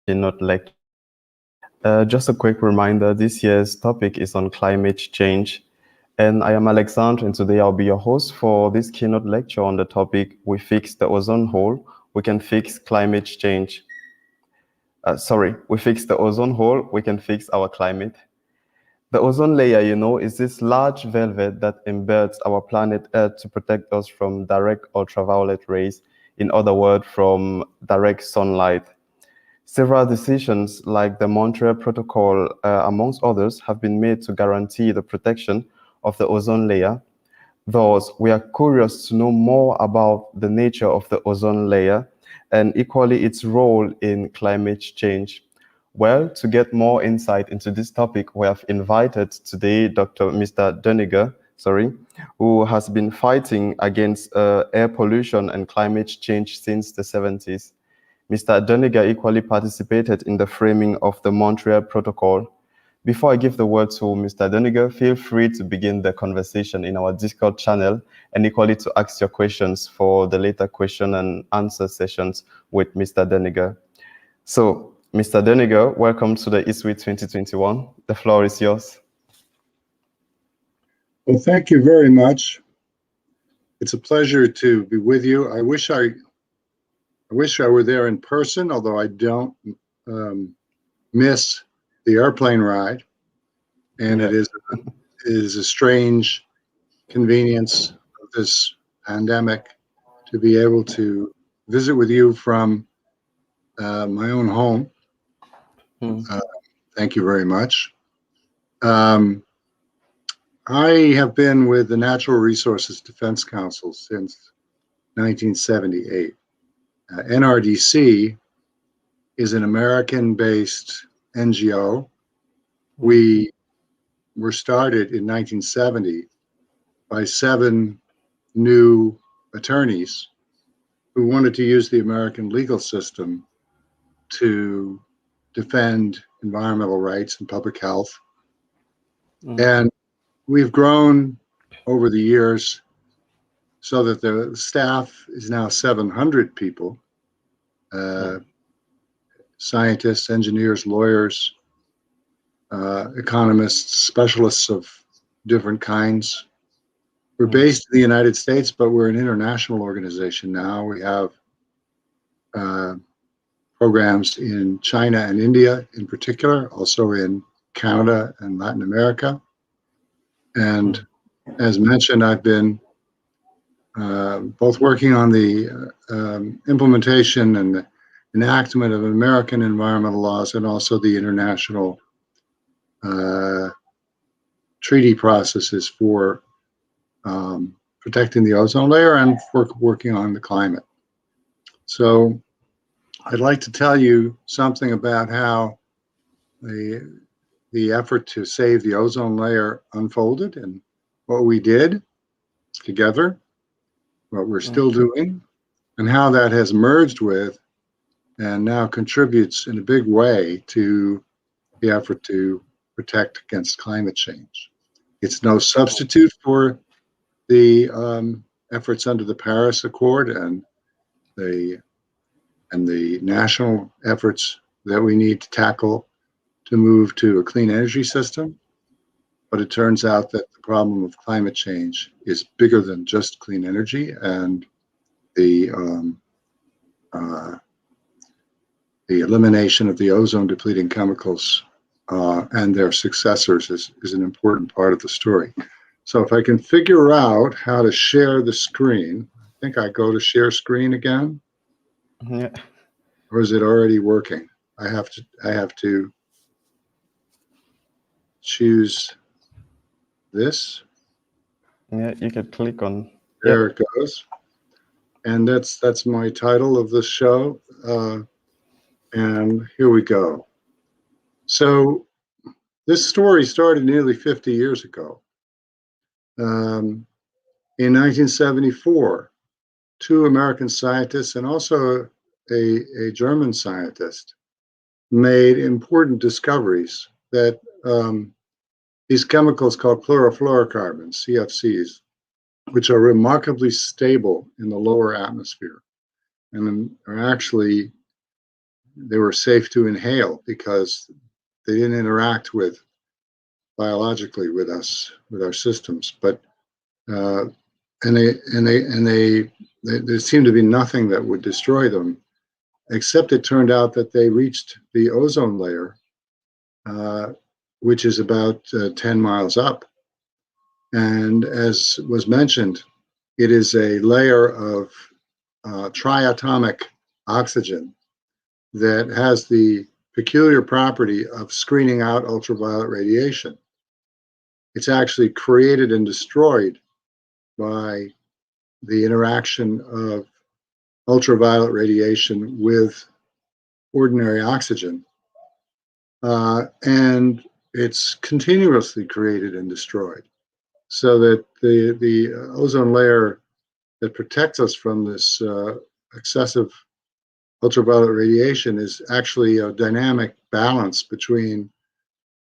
Keynote Lecture. Just a quick reminder, this year's topic is on climate change. And I am Alexandre, and today I'll be your host for this keynote lecture on the topic, We Fix the Ozone Hole, We Can Fix Climate Change. We fix the ozone hole, we can fix our climate. The ozone layer, is this large velvet that embeds our planet Earth to protect us from direct ultraviolet rays, in other words, from direct sunlight. Several decisions, like the Montreal Protocol, amongst others, have been made to guarantee the protection of the ozone layer. Thus, we are curious to know more about the nature of the ozone layer and equally its role in climate change. Well, to get more insight into this topic, we have invited today Mr. Doniger, who has been fighting against air pollution and climate change since the 70s. Mr. Doniger equally participated in the framing of the Montreal Protocol. Before I give the word to Mr. Doniger, feel free to begin the conversation in our Discord channel and equally to ask your questions for the later question and answer sessions with Mr. Doniger. So, Mr. Doniger, welcome to the ISWI 2021. The floor is yours. Well, thank you very much. It's a pleasure to be with you. I wish I were there in person, although I don't miss the airplane ride, and it is a strange convenience of this pandemic to be able to visit with you from my own home. Thank you very much. I have been with the Natural Resources Defense Council since 1978. NRDC is an American-based NGO. We were started in 1970 by 7 new attorneys who wanted to use the American legal system to defend environmental rights and public health. And we've grown over the years so that the staff is now 700 people, scientists, engineers, lawyers, economists, specialists of different kinds. We're based in the United States, but we're an international organization now. We have programs in China and India in particular, also in Canada and Latin America. And as mentioned, I've been both working on the implementation and the enactment of American environmental laws and also the international treaty processes for protecting the ozone layer and working on the climate. So I'd like to tell you something about how the effort to save the ozone layer unfolded and what we did together, what we're still doing, and how that has merged with and now contributes in a big way to the effort to protect against climate change. It's no substitute for the efforts under the Paris Accord and the national efforts that we need to tackle to move to a clean energy system. But it turns out that the problem of climate change is bigger than just clean energy, and the elimination of the ozone depleting chemicals and their successors is an important part of the story. So if I can figure out how to share the screen, I think I go to share screen again. Yeah. Or is it already working? I have to choose this. Yeah, you could click on. There it goes. And that's my title of the show. And here we go. So this story started nearly 50 years ago. In 1974, 2 American scientists and also a German scientist made important discoveries that these chemicals called chlorofluorocarbons, CFCs, which are remarkably stable in the lower atmosphere and are actually they were safe to inhale because they didn't interact with biologically with us, with our systems. But there seemed to be nothing that would destroy them, except it turned out that they reached the ozone layer, which is about 10 miles up. And as was mentioned, it is a layer of triatomic oxygen that has the peculiar property of screening out ultraviolet radiation. It's actually created and destroyed by the interaction of ultraviolet radiation with ordinary oxygen. And it's continuously created and destroyed, so that the ozone layer that protects us from this excessive ultraviolet radiation is actually a dynamic balance between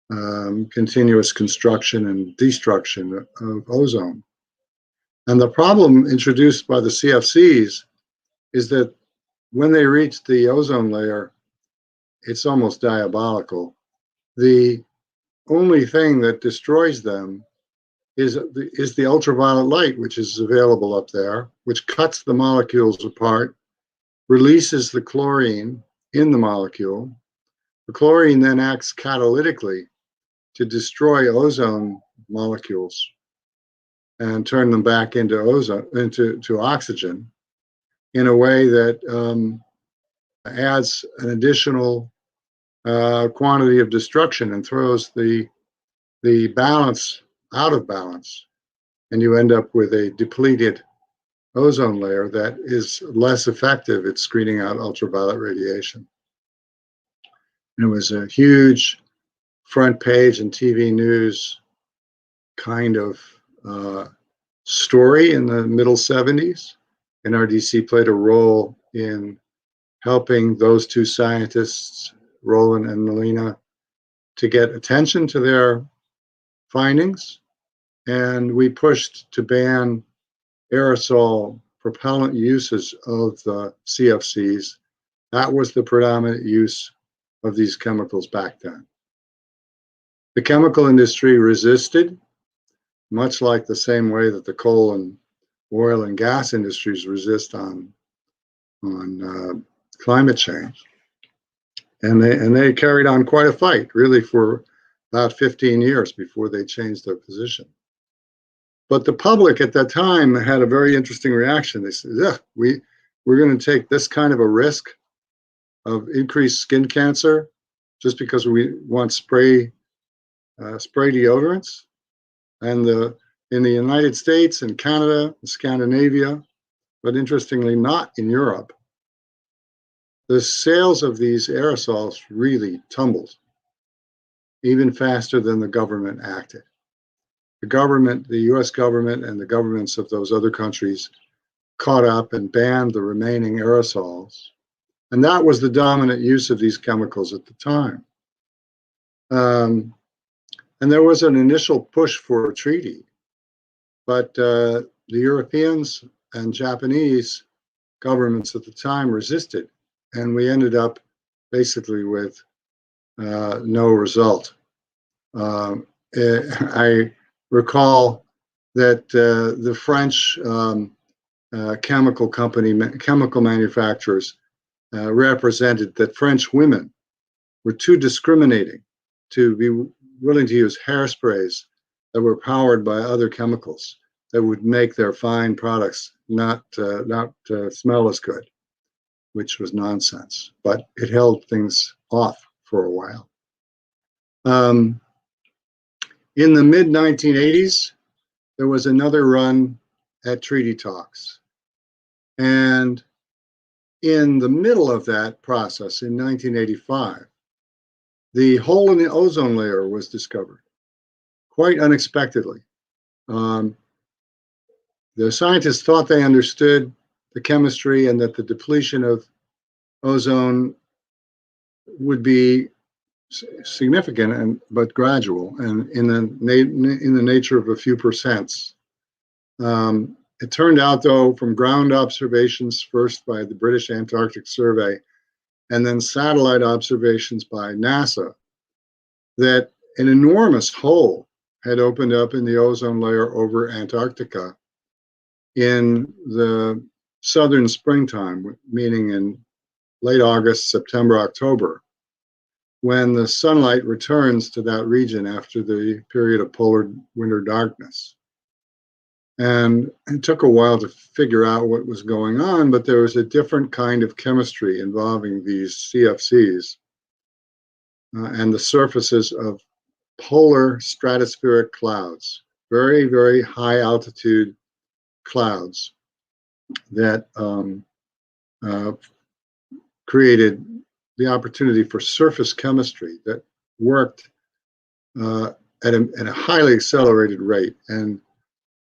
continuous construction and destruction of ozone. And the problem introduced by the CFCs is that when they reach the ozone layer, it's almost diabolical. The only thing that destroys them is the ultraviolet light, which is available up there, which cuts the molecules apart, releases the chlorine in the molecule. The chlorine then acts catalytically to destroy ozone molecules and turn them back into oxygen in a way that adds an additional quantity of destruction and throws the balance out of balance, and you end up with a depleted ozone layer that is less effective at screening out ultraviolet radiation. And it was a huge front page and TV news kind of story in the middle 70s. NRDC played a role in helping those two scientists, Roland and Melina, to get attention to their findings. And we pushed to ban aerosol propellant uses of the CFCs. That was the predominant use of these chemicals back then. The chemical industry resisted, much like the same way that the coal and oil and gas industries resist on climate change. And they carried on quite a fight, really, for about 15 years before they changed their position. But the public at that time had a very interesting reaction. They said, yeah, we're going to take this kind of a risk of increased skin cancer just because we want spray deodorants. And in the United States and Canada and Scandinavia, but interestingly not in Europe, the sales of these aerosols really tumbled, even faster than the government acted. The government, the US government and the governments of those other countries caught up and banned the remaining aerosols. And that was the dominant use of these chemicals at the time. And there was an initial push for a treaty, but the Europeans and Japanese governments at the time resisted, and we ended up basically with no result. I recall that the French chemical manufacturers represented that French women were too discriminating to be willing to use hairsprays that were powered by other chemicals that would make their fine products not smell as good, which was nonsense. But it held things off for a while. In the mid-1980s, there was another run at treaty talks. And in the middle of that process, in 1985, the hole in the ozone layer was discovered, quite unexpectedly. The scientists thought they understood the chemistry and that the depletion of ozone would be significant but gradual and in the nature of a few percents. It turned out, though, from ground observations, first by the British Antarctic Survey and then satellite observations by NASA, that an enormous hole had opened up in the ozone layer over Antarctica in the southern springtime, meaning in late August, September, October, when the sunlight returns to that region after the period of polar winter darkness. And it took a while to figure out what was going on, but there was a different kind of chemistry involving these CFCs and the surfaces of polar stratospheric clouds, very, very high altitude clouds that created the opportunity for surface chemistry that worked at a highly accelerated rate, and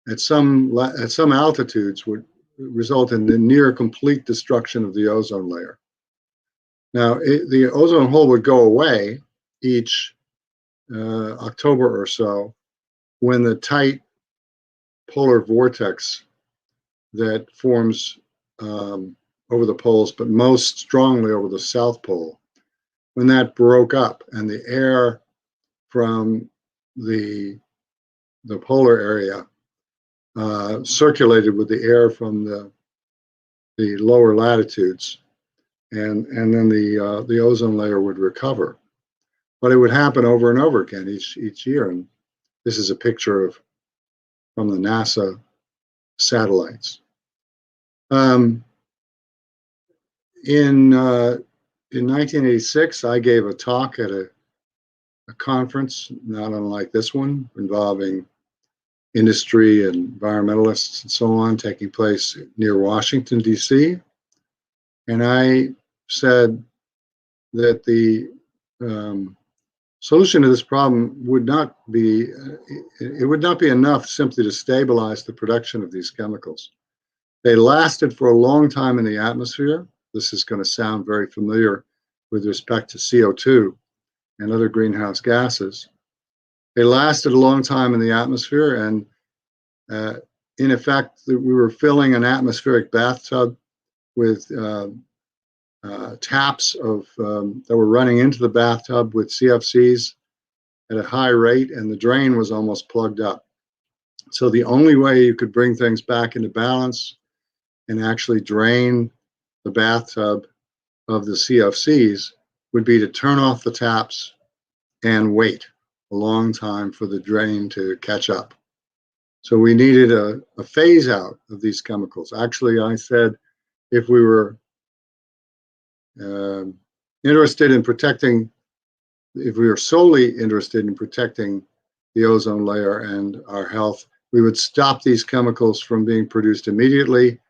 at some altitudes would result in the near complete destruction of the ozone layer. Now, the ozone hole would go away each October or so, when the tight polar vortex that forms over the poles, but most strongly over the South Pole, when that broke up and the air from the polar area circulated with the air from the lower latitudes, and then the ozone layer would recover. But it would happen over and over again each year. And this is a picture from the NASA satellites. In 1986, I gave a talk at a conference, not unlike this one, involving industry and environmentalists and so on, taking place near Washington, D.C. And I said that the solution to this problem would not be enough simply to stabilize the production of these chemicals. They lasted for a long time in the atmosphere. This is going to sound very familiar with respect to CO2 and other greenhouse gases. They lasted a long time in the atmosphere, and in effect, we were filling an atmospheric bathtub with taps that were running into the bathtub with CFCs at a high rate, and the drain was almost plugged up. So the only way you could bring things back into balance and actually drain the bathtub of the CFCs would be to turn off the taps and wait a long time for the drain to catch up. So we needed a phase out of these chemicals. Actually, I said if we were interested in protecting, if we were solely interested in protecting the ozone layer and our health, we would stop these chemicals from being produced immediately.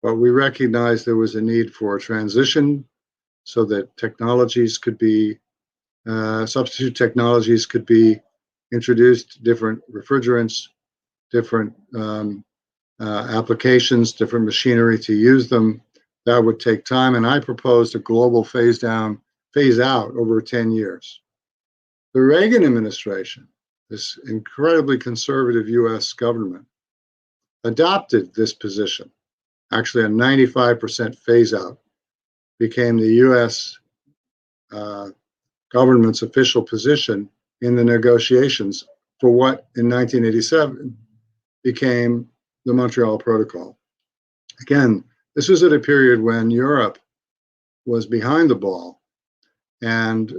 But we recognized there was a need for a transition so that technologies could be, substitute technologies could be introduced, different refrigerants, different applications, different machinery to use them. That would take time, and I proposed a global phase out over 10 years. The Reagan administration, this incredibly conservative US government, adopted this position. Actually, a 95% phase out became the US government's official position in the negotiations for what in 1987 became the Montreal Protocol. Again, this was at a period when Europe was behind the ball, and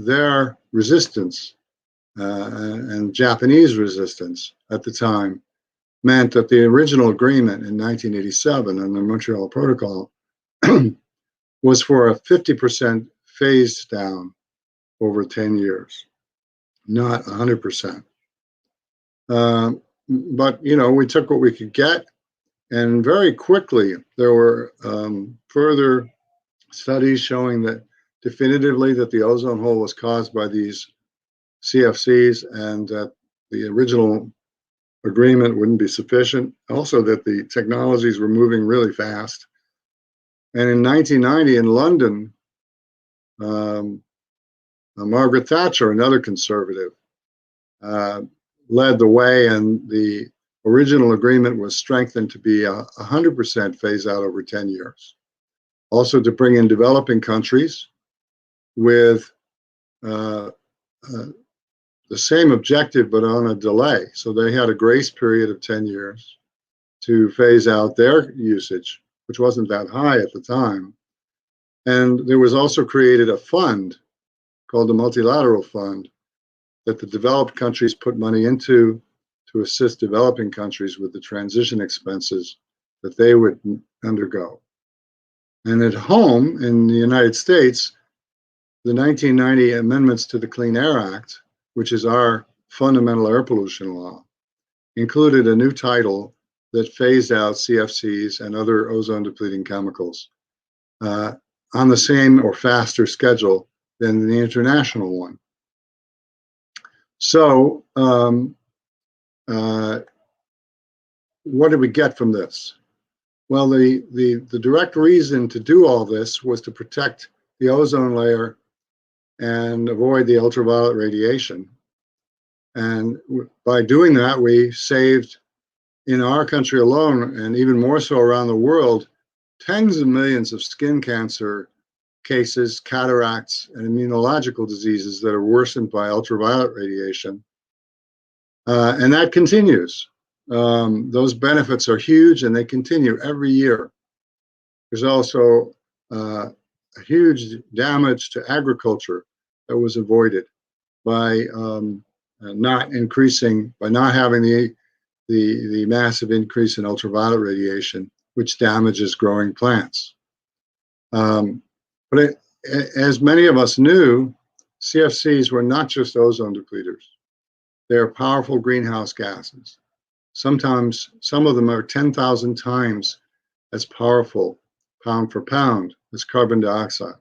their resistance and Japanese resistance at the time meant that the original agreement in 1987 on the Montreal Protocol was for a 50% phase down over 10 years, not 100%. But, you know, we took what we could get, and very quickly there were further studies showing that definitively that the ozone hole was caused by these CFCs, and that the original agreement wouldn't be sufficient. Also, that the technologies were moving really fast. And in 1990 in London, Margaret Thatcher, another conservative, led the way, and the original agreement was strengthened to be 100% phase out over 10 years. also to bring in developing countries with the same objective but on a delay. So they had a grace period of 10 years to phase out their usage, which wasn't that high at the time. And there was also created a fund called the Multilateral Fund that the developed countries put money into to assist developing countries with the transition expenses that they would undergo. And at home in the United States, the 1990 amendments to the Clean Air Act, which is our fundamental air pollution law, included a new title that phased out CFCs and other ozone depleting chemicals on the same or faster schedule than the international one. So what did we get from this? Well, the direct reason to do all this was to protect the ozone layer and avoid the ultraviolet radiation. And by doing that, we saved, in our country alone, and even more so around the world, tens of millions of skin cancer cases, cataracts, and immunological diseases that are worsened by ultraviolet radiation. And that continues. Those benefits are huge, and they continue every year. There's also a huge damage to agriculture that was avoided by not having the massive increase in ultraviolet radiation, which damages growing plants. But as many of us knew, CFCs were not just ozone depleters. They are powerful greenhouse gases. Sometimes some of them are 10,000 times as powerful, pound for pound, as carbon dioxide.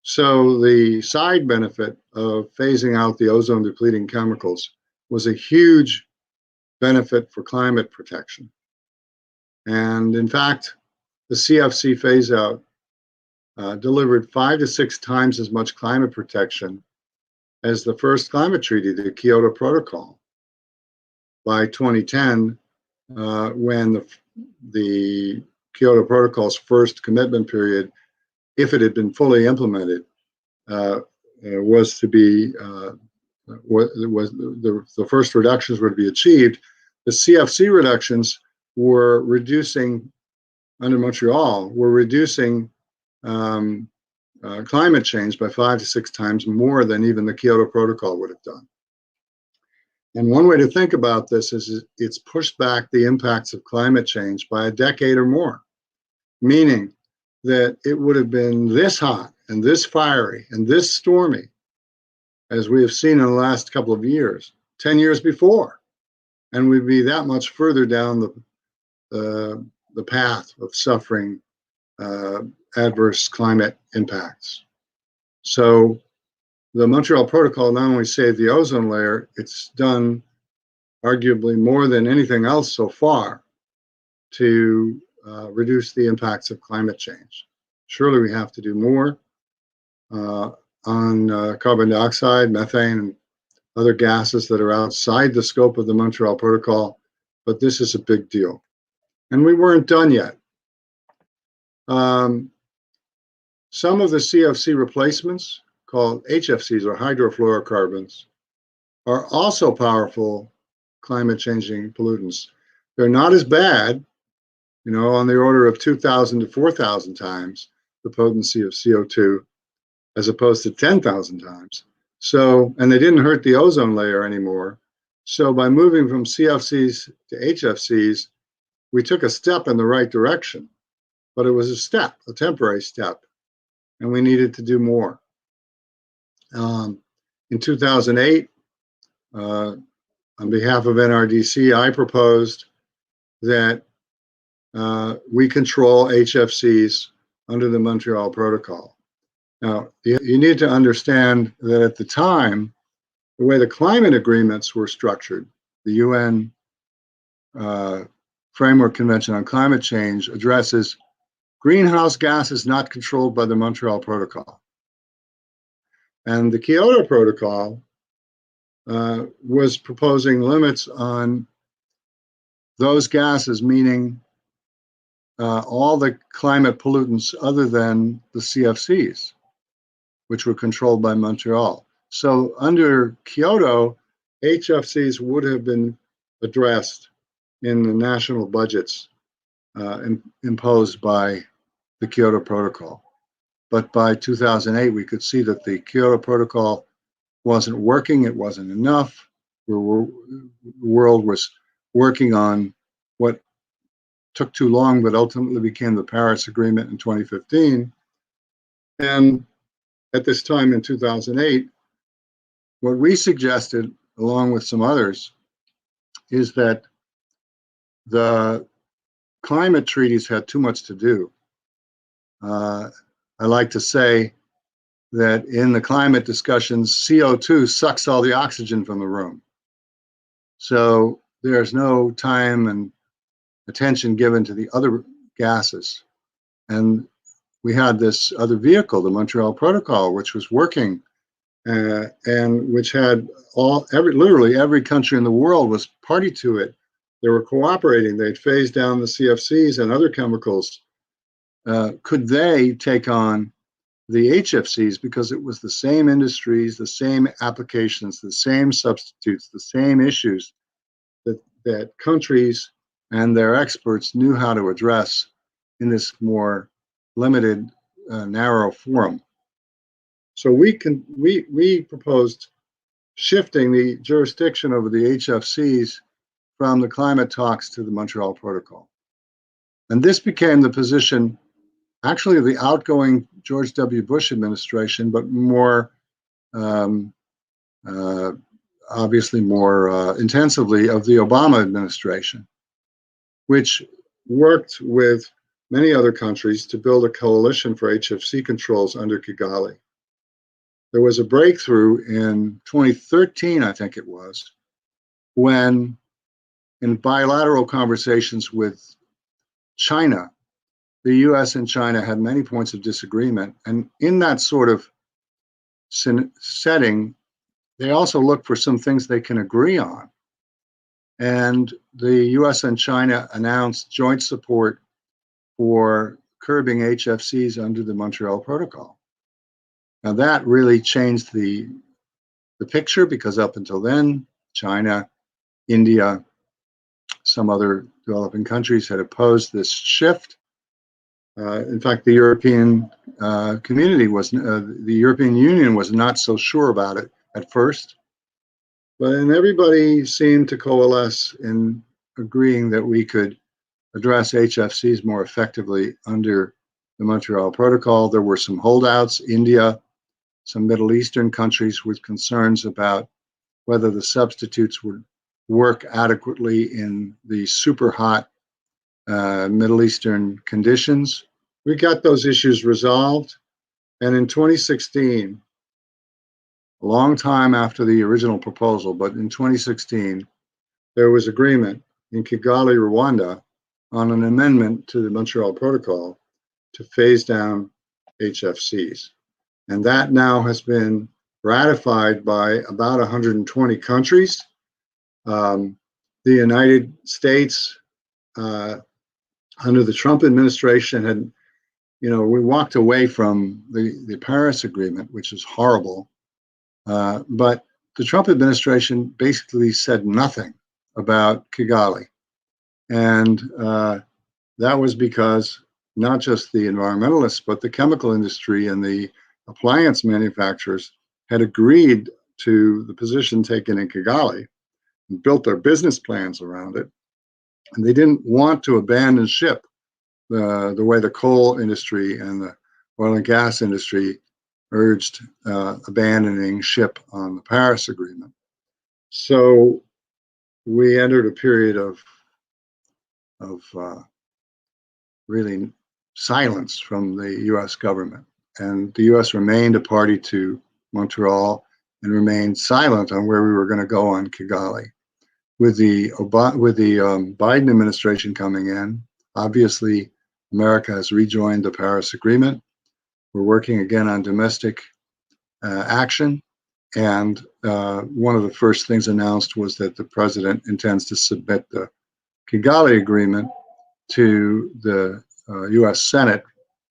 So the side benefit of phasing out the ozone depleting chemicals was a huge benefit for climate protection. And in fact, the CFC phase out delivered 5 to 6 times as much climate protection as the first climate treaty, the Kyoto Protocol. By 2010, when the Kyoto Protocol's first commitment period, if it had been fully implemented, was to be the first reductions would be achieved. The CFC reductions were reducing under Montreal, were reducing climate change by 5 to 6 times more than even the Kyoto Protocol would have done. And one way to think about this is it's pushed back the impacts of climate change by a decade or more, meaning that it would have been this hot and this fiery and this stormy, as we have seen in the last couple of years, 10 years before, and we'd be that much further down the path of suffering adverse climate impacts. So the Montreal Protocol not only saved the ozone layer, it's done arguably more than anything else so far to reduce the impacts of climate change. Surely we have to do more on carbon dioxide, methane, and other gases that are outside the scope of the Montreal Protocol, but this is a big deal. And we weren't done yet. Some of the CFC replacements, called HFCs or hydrofluorocarbons, are also powerful climate changing pollutants. They're not as bad, on the order of 2,000 to 4,000 times the potency of CO2, as opposed to 10,000 times. So, and they didn't hurt the ozone layer anymore. So by moving from CFCs to HFCs, we took a step in the right direction, but it was a step, a temporary step, and we needed to do more. In 2008, on behalf of NRDC, I proposed that we control HFCs under the Montreal Protocol. Now, you need to understand that at the time, the way the climate agreements were structured, the UN Framework Convention on Climate Change addresses greenhouse gases not controlled by the Montreal Protocol. And the Kyoto Protocol was proposing limits on those gases, meaning all the climate pollutants other than the CFCs, which were controlled by Montreal. So under Kyoto, HFCs would have been addressed in the national budgets imposed by the Kyoto Protocol. But by 2008, we could see that the Kyoto Protocol wasn't working, it wasn't enough. The world was working on what took too long, but ultimately became the Paris Agreement in 2015. And at this time in 2008, what we suggested, along with some others, is that the climate treaties had too much to do. I like to say that in the climate discussions, CO2 sucks all the oxygen from the room. So there's no time and attention given to the other gases. And we had this other vehicle, the Montreal Protocol, which was working and which had literally every country in the world was party to it. They were cooperating. They'd phased down the CFCs and other chemicals. Could they take on the HFCs, because it was the same industries, the same applications, the same substitutes, the same issues that countries and their experts knew how to address in this more limited, narrow forum. So we proposed shifting the jurisdiction over the HFCs from the climate talks to the Montreal Protocol. And this became the position actually of the outgoing George W. Bush administration, but more obviously more intensively of the Obama administration, which worked with many other countries to build a coalition for HFC controls under Kigali. There was a breakthrough in 2013, I think it was, when in bilateral conversations with China, the US and China had many points of disagreement. And in that sort of setting, they also look for some things they can agree on. And the US and China announced joint support for curbing HFCs under the Montreal Protocol. Now that really changed the picture, because up until then, China, India, some other developing countries had opposed this shift. In fact, the European community the European Union was not so sure about it at first, but then everybody seemed to coalesce in agreeing that we could address HFCs more effectively under the Montreal Protocol. There were some holdouts, India, some Middle Eastern countries with concerns about whether the substitutes would work adequately in the super hot Middle Eastern conditions. We got those issues resolved, and in 2016, a long time after the original proposal, but in 2016, there was agreement in Kigali, Rwanda, on an amendment to the Montreal Protocol to phase down HFCs. And that now has been ratified by about 120 countries. The United States, under the Trump administration, had, we walked away from the Paris Agreement, which is horrible. But the Trump administration basically said nothing about Kigali. And that was because not just the environmentalists, but the chemical industry and the appliance manufacturers had agreed to the position taken in Kigali and built their business plans around it. And they didn't want to abandon ship the way the coal industry and the oil and gas industry urged abandoning ship on the Paris Agreement. So we entered a period of really silence from the US government. And the US remained a party to Montreal and remained silent on where we were going to go on Kigali. With the Biden administration coming in, obviously America has rejoined the Paris Agreement. We're working again on domestic action. And one of the first things announced was that the president intends to submit the Kigali Agreement to the U.S. Senate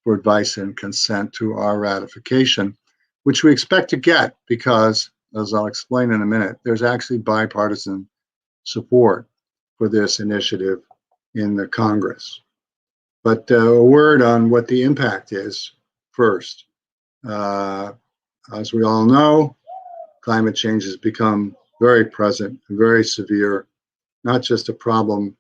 for advice and consent to our ratification, which we expect to get because, as I'll explain in a minute, there's actually bipartisan support for this initiative in the Congress. But a word on what the impact is first. As we all know, climate change has become very present and very severe, not just a problem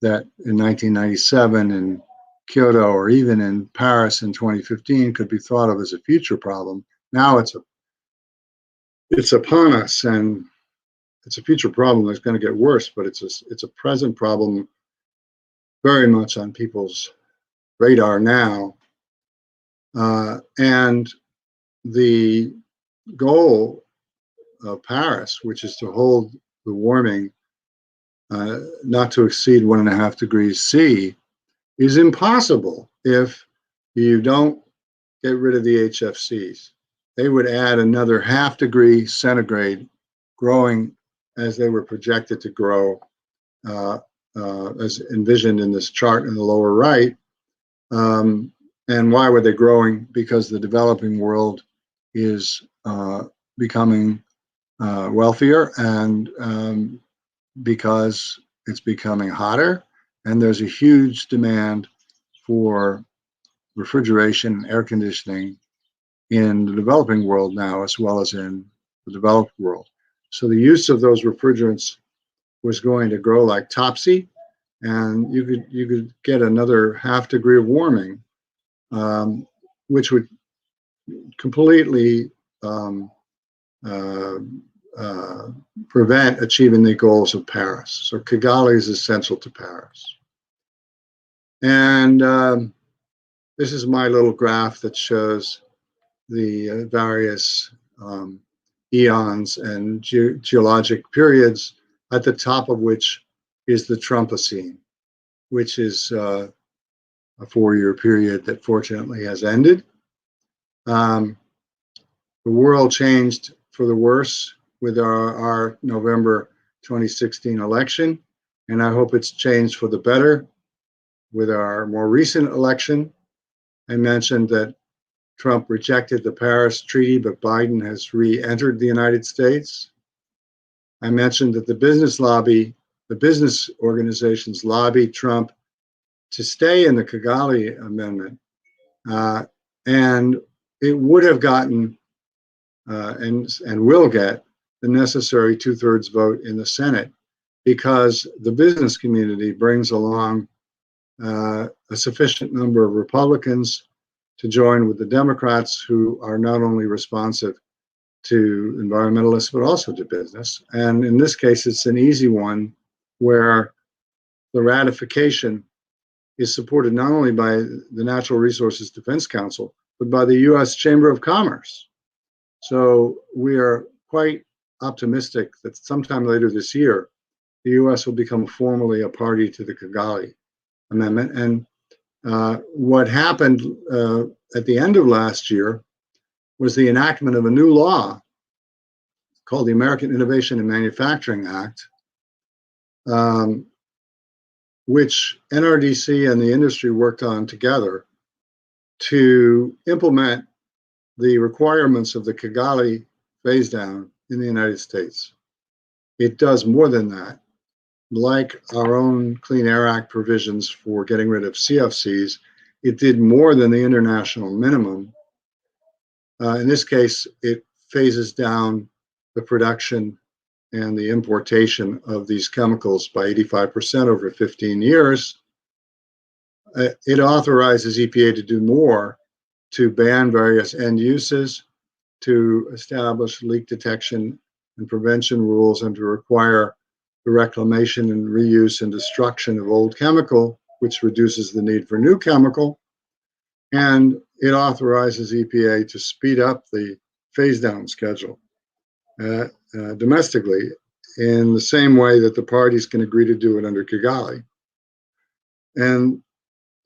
that in 1997 in Kyoto or even in Paris in 2015 could be thought of as a future problem. Now it's upon us, and it's a future problem that's going to get worse, but it's a present problem very much on people's radar now. And the goal of Paris, which is to hold the warming not to exceed 1.5 degrees C, is impossible if you don't get rid of the HFCs. They would add another 0.5 degree centigrade, growing as they were projected to grow, as envisioned in this chart in the lower right. And why were they growing? Because the developing world is becoming wealthier, and because it's becoming hotter, and there's a huge demand for refrigeration and air conditioning in the developing world now, as well as in the developed world. So the use of those refrigerants was going to grow like topsy, and you could get another 0.5 degree of warming, which would completely prevent achieving the goals of Paris. So Kigali is essential to Paris. And this is my little graph that shows the various eons and geologic periods, at the top of which is the Trumpocene, which is a 4-year period that fortunately has ended. The world changed for the worse with our November 2016 election, and I hope it's changed for the better with our more recent election. I mentioned that Trump rejected the Paris Treaty, but Biden has re-entered the United States. I mentioned that the business organizations lobbied Trump to stay in the Kigali Amendment, and it would have gotten and will get the necessary 2/3 vote in the Senate, because the business community brings along a sufficient number of Republicans to join with the Democrats, who are not only responsive to environmentalists, but also to business. And in this case, it's an easy one where the ratification is supported not only by the Natural Resources Defense Council, but by the U.S. Chamber of Commerce. So we are quite optimistic that sometime later this year, the U.S. will become formally a party to the Kigali Amendment. And what happened at the end of last year was the enactment of a new law called the American Innovation and Manufacturing Act, which NRDC and the industry worked on together to implement the requirements of the Kigali phase down in the United States. It does more than that. Like our own Clean Air Act provisions for getting rid of CFCs, it did more than the international minimum. In this case, it phases down the production and the importation of these chemicals by 85% over 15 years. It authorizes EPA to do more, to ban various end uses, to establish leak detection and prevention rules, and to require the reclamation and reuse and destruction of old chemical, which reduces the need for new chemical. And it authorizes EPA to speed up the phase down schedule domestically, in the same way that the parties can agree to do it under Kigali. And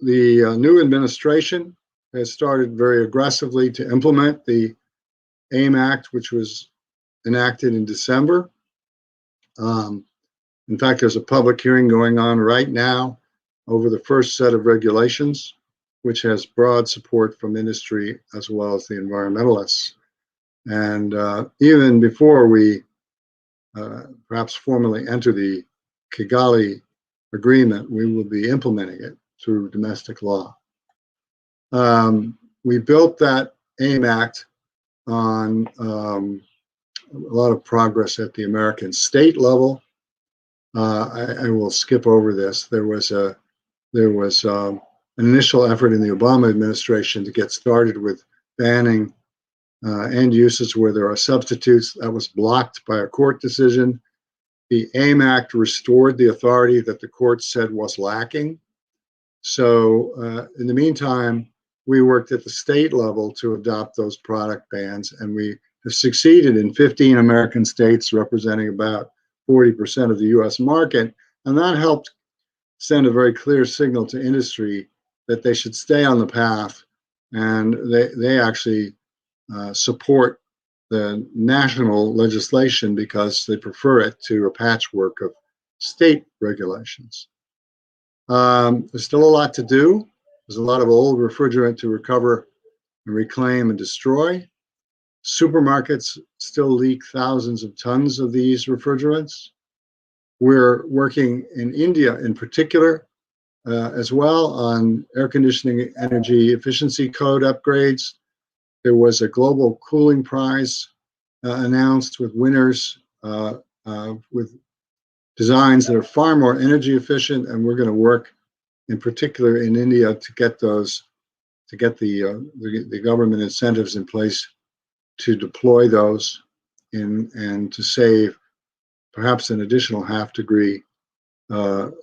the new administration has started very aggressively to implement the AIM Act, which was enacted in December. In fact, there's a public hearing going on right now over the first set of regulations, which has broad support from industry as well as the environmentalists. And even before we perhaps formally enter the Kigali Agreement, we will be implementing it through domestic law. We built that AIM Act on a lot of progress at the American state level. I will skip over this. There was an initial effort in the Obama administration to get started with banning end uses where there are substitutes. That was blocked by a court decision. The AIM Act restored the authority that the court said was lacking. So in the meantime, we worked at the state level to adopt those product bans, and we have succeeded in 15 American states, representing about 40% of the US market. And that helped send a very clear signal to industry that they should stay on the path, and they actually support the national legislation because they prefer it to a patchwork of state regulations. There's still a lot to do. There's a lot of old refrigerant to recover and reclaim and destroy. Supermarkets still leak thousands of tons of these refrigerants. We're working in India in particular as well on air conditioning energy efficiency code upgrades. There was a global cooling prize announced with winners with designs that are far more energy efficient, and we're going to work in particular in India to get those, to get the government incentives in place to deploy those in and to save perhaps an additional ½ degree of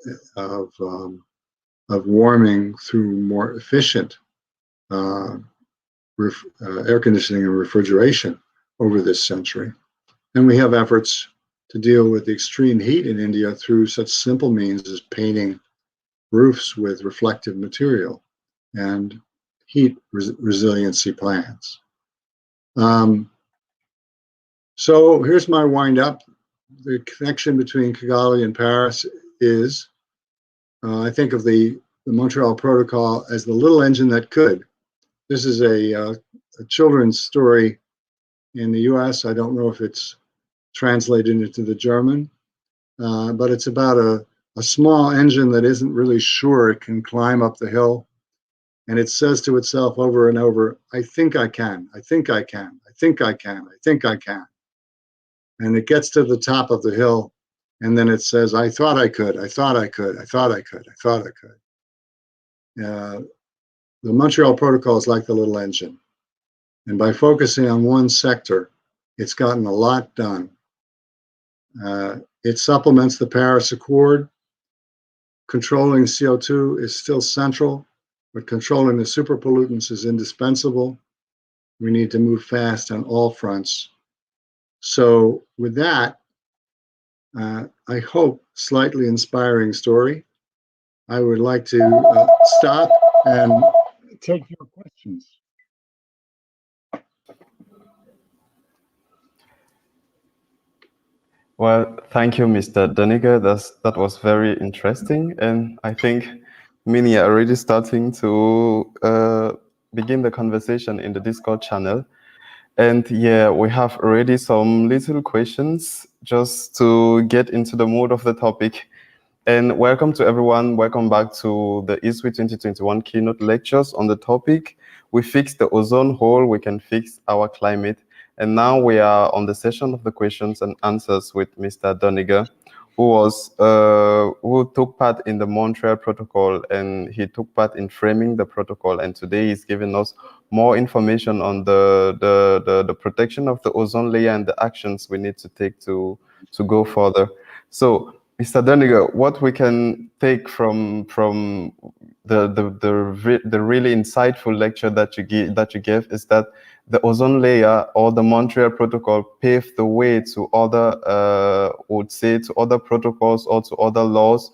warming through more efficient air conditioning and refrigeration over this century. And we have efforts to deal with the extreme heat in India through such simple means as painting roofs with reflective material and heat resiliency plans. So here's my wind up. The connection between Kigali and Paris is, I think of the Montreal Protocol as the little engine that could. This is a children's story in the US. I don't know if it's translated into the German, but it's about a small engine that isn't really sure it can climb up the hill. And it says to itself over and over, I think I can, I think I can, I think I can, I think I can. And it gets to the top of the hill, and then it says, I thought I could, I thought I could, I thought I could, I thought I could. The Montreal Protocol is like the little engine. And by focusing on one sector, it's gotten a lot done. It supplements the Paris Accord. Controlling CO2 is still central, but controlling the superpollutants is indispensable. We need to move fast on all fronts. So with that, I hope slightly inspiring story, I would like to stop and take your questions. Well, thank you, Mr. Doniger. That was very interesting, and I think many are already starting to begin the conversation in the Discord channel. And yeah, we have already some little questions just to get into the mood of the topic. And welcome to everyone. Welcome back to the ISWI 2021 keynote lectures on the topic. We fixed the ozone hole, we can fix our climate. And now we are on the session of the questions and answers with Mr. Doniger, who took part in the Montreal Protocol, and he took part in framing the protocol. And today he's giving us more information on the protection of the ozone layer and the actions we need to take to go further. So, Mr. Doniger, what we can take from the really insightful lecture that you gave is that the ozone layer or the Montreal Protocol paved the way to other, would say, to other protocols or to other laws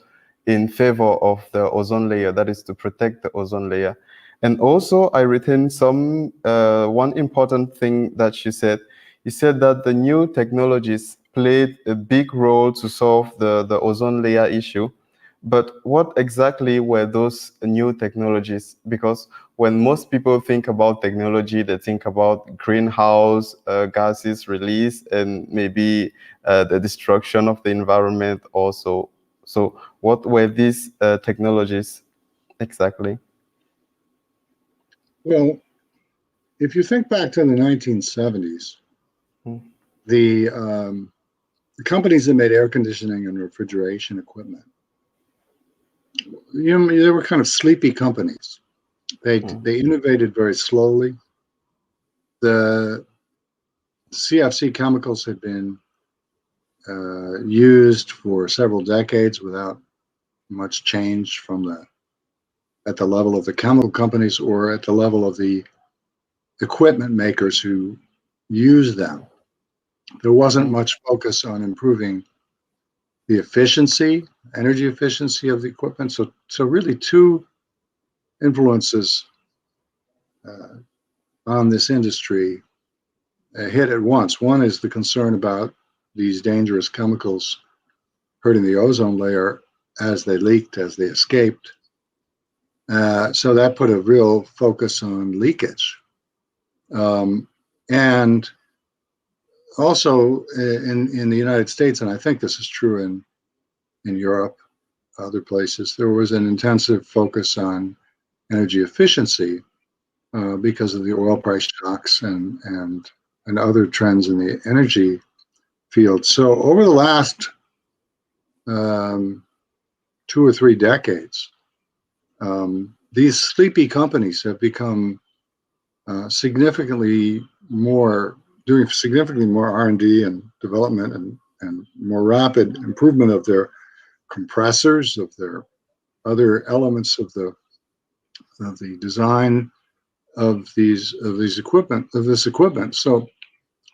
in favor of the ozone layer, that is to protect the ozone layer. And also I retained one important thing that you said. You said that the new technologies played a big role to solve the ozone layer issue, But what exactly were those new technologies? Because when most people think about technology, they think about greenhouse gases release and maybe the destruction of the environment also. So what were these technologies exactly? Well, if you think back to the 1970s, Mm. the companies that made air conditioning and refrigeration equipment, they were kind of sleepy companies. They innovated very slowly. The CFC chemicals had been used for several decades without much change at the level of the chemical companies or at the level of the equipment makers who use them. There wasn't much focus on improving the efficiency, energy efficiency of the equipment. So really two influences on this industry hit at once. One is the concern about these dangerous chemicals hurting the ozone layer as they leaked, as they escaped. So that put a real focus on leakage. And also in the United States, and I think this is true in Europe, other places, there was an intensive focus on energy efficiency because of the oil price shocks and other trends in the energy field. So over the last 2 or 3 decades, these sleepy companies have become significantly more, doing significantly more R&D and development and more rapid improvement of their compressors, of their other elements of the design of this equipment. So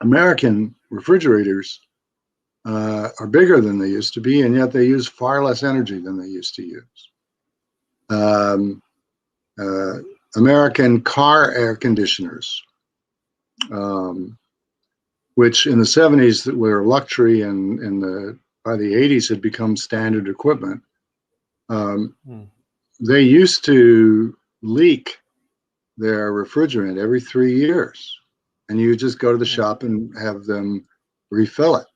American refrigerators are bigger than they used to be, and yet they use far less energy than they used to use. American car air conditioners, which in the 70s were luxury and by the 80s had become standard equipment. They used to leak their refrigerant every 3 years, and you just go to the shop and have them refill it.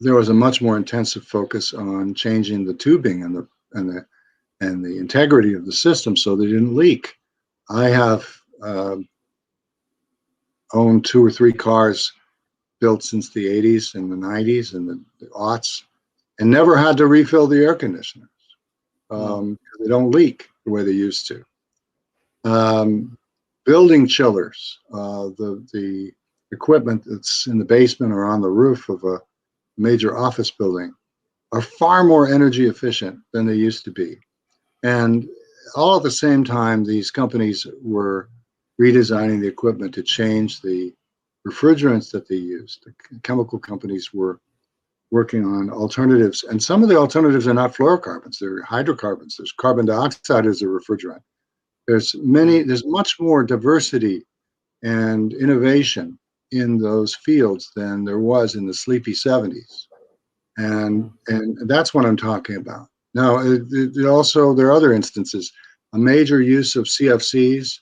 There was a much more intensive focus on changing the tubing and the integrity of the system so they didn't leak. I have owned 2 or 3 cars built since the 80s and the 90s and the aughts, and never had to refill the air conditioners. They don't leak the way they used to. Building chillers, the equipment that's in the basement or on the roof of a major office building, are far more energy efficient than they used to be. And all at the same time, these companies were redesigning the equipment to change the refrigerants that they used. The chemical companies were working on alternatives, and some of the alternatives are not fluorocarbons, they're hydrocarbons. There's carbon dioxide as a refrigerant. There's much more diversity and innovation in those fields than there was in the sleepy 70s. And that's what I'm talking about. Now, also, there are other instances. A major use of CFCs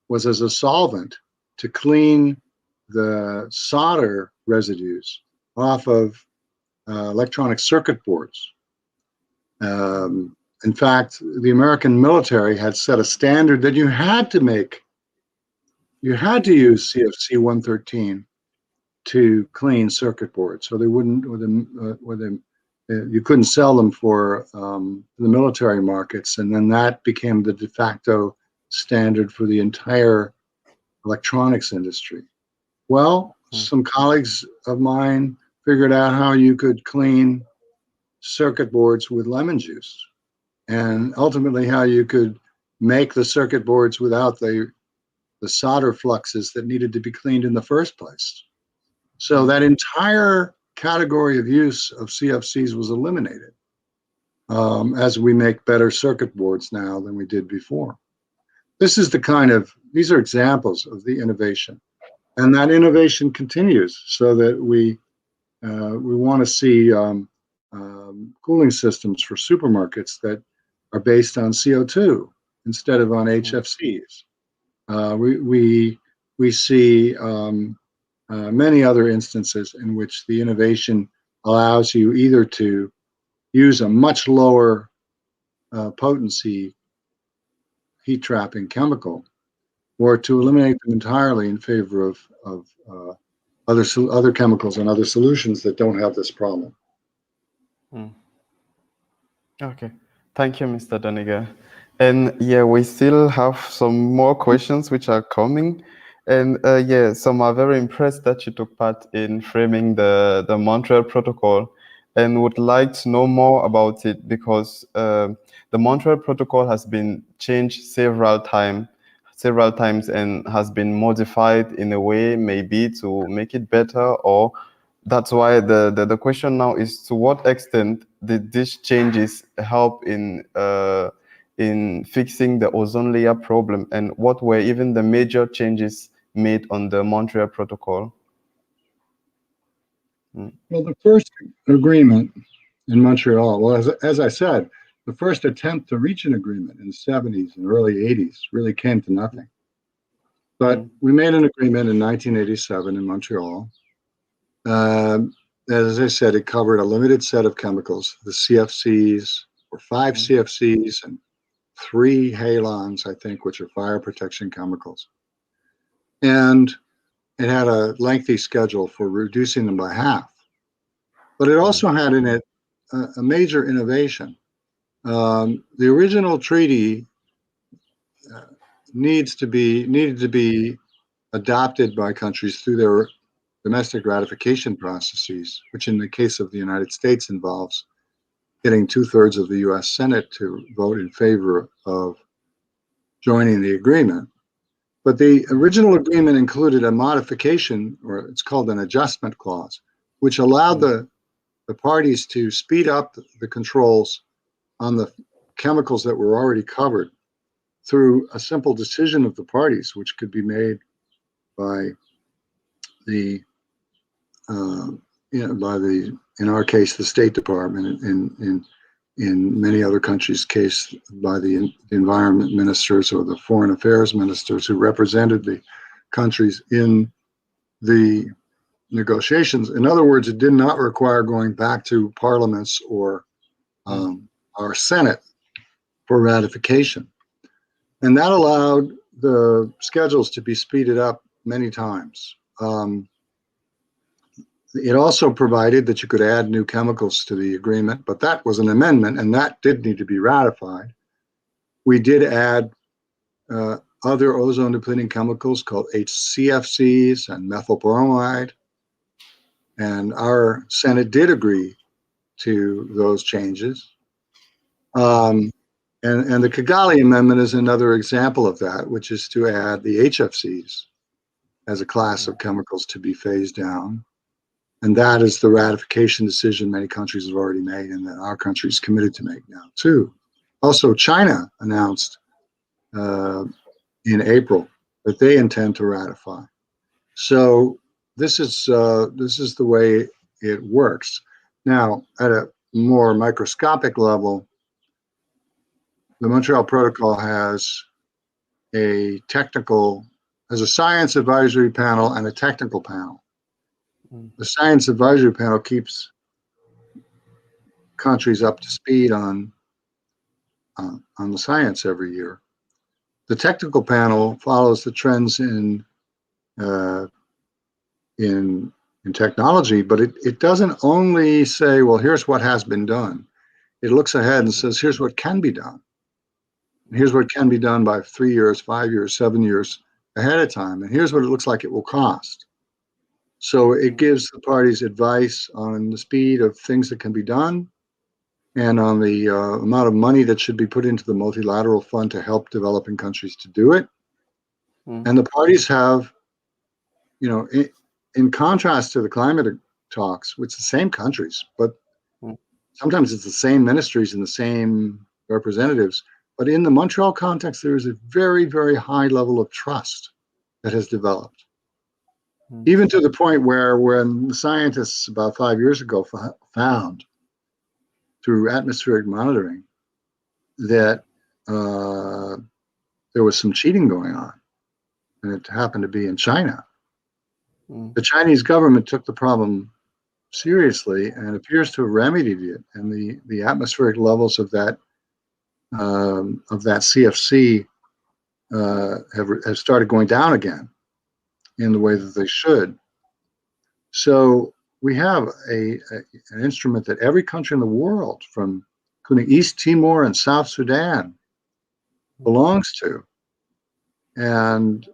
was as a solvent to clean the solder residues off of electronic circuit boards. In fact, the American military had set a standard that you had to use CFC 113 to clean circuit boards, so they wouldn't, you couldn't sell them for the military markets, and then that became the de facto standard for the entire electronics industry. Well, some colleagues of mine figured out how you could clean circuit boards with lemon juice, and ultimately how you could make the circuit boards without the solder fluxes that needed to be cleaned in the first place. So that entire category of use of CFCs was eliminated as we make better circuit boards now than we did before. These are examples of the innovation, and that innovation continues, so that we want to see cooling systems for supermarkets that are based on CO2 instead of on HFCs. We see many other instances in which the innovation allows you either to use a much lower potency heat trapping chemical, or to eliminate them entirely in favor of other chemicals and other solutions that don't have this problem. Okay, thank you, Mr. Doniger. And yeah, we still have some more questions which are coming. And yeah, some are very impressed that you took part in framing the Montreal Protocol and would like to know more about it, because the Montreal Protocol has been changed several times and has been modified in a way maybe to make it better, or that's why the question now is, to what extent did these changes help in fixing the ozone layer problem, and what were even the major changes made on the Montreal Protocol? Well, the first agreement in Montreal, well, as I said, the first attempt to reach an agreement in the 70s and early 80s really came to nothing. But we made an agreement in 1987 in Montreal. As I said, it covered a limited set of chemicals, the CFCs, or 5 CFCs and 3 halons, I think, which are fire protection chemicals. And it had a lengthy schedule for reducing them by half. But it also had in it a major innovation. The original treaty needed to be adopted by countries through their domestic ratification processes, which in the case of the United States involves getting 2/3 of the U.S. Senate to vote in favor of joining the agreement. But the original agreement included a modification, or it's called an adjustment clause, which allowed the parties to speed up the controls on the chemicals that were already covered through a simple decision of the parties, which could be made by the in our case, the State Department, in many other countries' case, by the environment ministers or the foreign affairs ministers who represented the countries in the negotiations. In other words, it did not require going back to parliaments or our Senate for ratification. And that allowed the schedules to be speeded up many times. It also provided that you could add new chemicals to the agreement, but that was an amendment, and that did need to be ratified. We did add other ozone-depleting chemicals called HCFCs and methylbromide, and our Senate did agree to those changes. And the Kigali Amendment is another example of that, which is to add the HFCs as a class of chemicals to be phased down. And that is the ratification decision many countries have already made, and that our country is committed to make now too. Also, China announced in April that they intend to ratify. So this is the way it works. Now, at a more microscopic level, the Montreal Protocol has a science advisory panel and a technical panel. The science advisory panel keeps countries up to speed on the science every year. The technical panel follows the trends in technology, but it doesn't only say, well, here's what has been done. It looks ahead and says, here's what can be done. Here's what can be done by 3 years, 5 years, 7 years ahead of time. And here's what it looks like it will cost. So it gives the parties advice on the speed of things that can be done and on the amount of money that should be put into the Multilateral Fund to help developing countries to do it. And the parties have, in contrast to the climate talks, it's the same countries, but sometimes it's the same ministries and the same representatives. But in the Montreal context, there is a very, very high level of trust that has developed. Even to the point where when the scientists about 5 years ago found through atmospheric monitoring that there was some cheating going on, and it happened to be in China. The Chinese government took the problem seriously and appears to have remedied it, and the atmospheric levels of that CFC have started going down again in the way that they should. So we have an instrument that every country in the world, from including East Timor and South Sudan, belongs to, and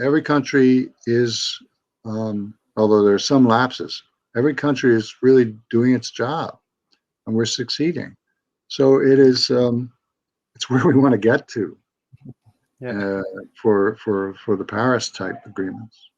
every country is, although there are some lapses, every country is really doing its job, and we're succeeding. So it is, it's where we want to get to, for the Paris type agreements.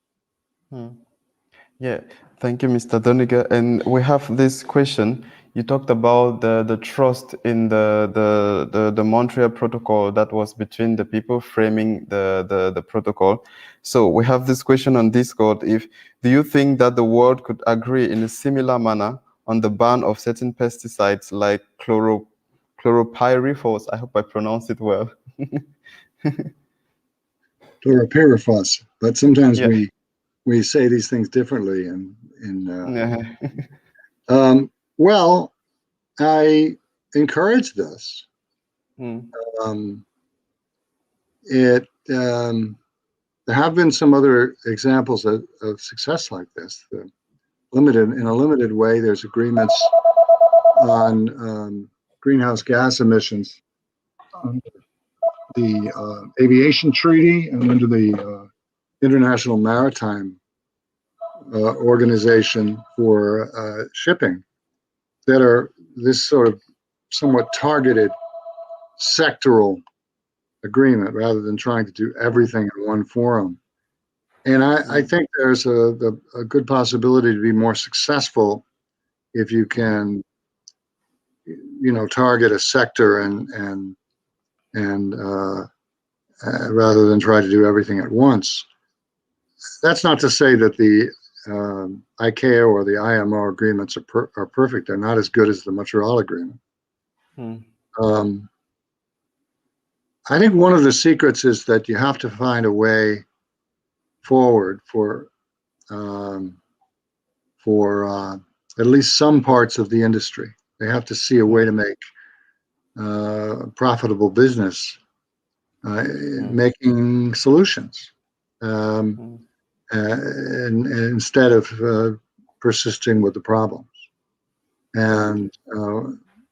Yeah, thank you, Mr. Doniger. And we have this question. You talked about the trust in the Montreal Protocol that was between the people framing the protocol. So we have this question on Discord. Do you think that the world could agree in a similar manner on the ban of certain pesticides like chlorpyrifos? I hope I pronounced it well. Chlorpyrifos, but sometimes we say these things differently. Well, I encourage this. There have been some other examples of success like this. In a limited way, there's agreements on greenhouse gas emissions under the Aviation Treaty and under the International Maritime Organization for shipping, that are this sort of somewhat targeted sectoral agreement rather than trying to do everything in one forum. And I think there's a good possibility to be more successful if you can, target a sector and rather than try to do everything at once. That's not to say that the ICAO or the IMO agreements are perfect. They're not as good as the Montreal Agreement. I think one of the secrets is that you have to find a way forward for at least some parts of the industry. They have to see a way to make profitable business, making solutions, and instead of persisting with the problems. And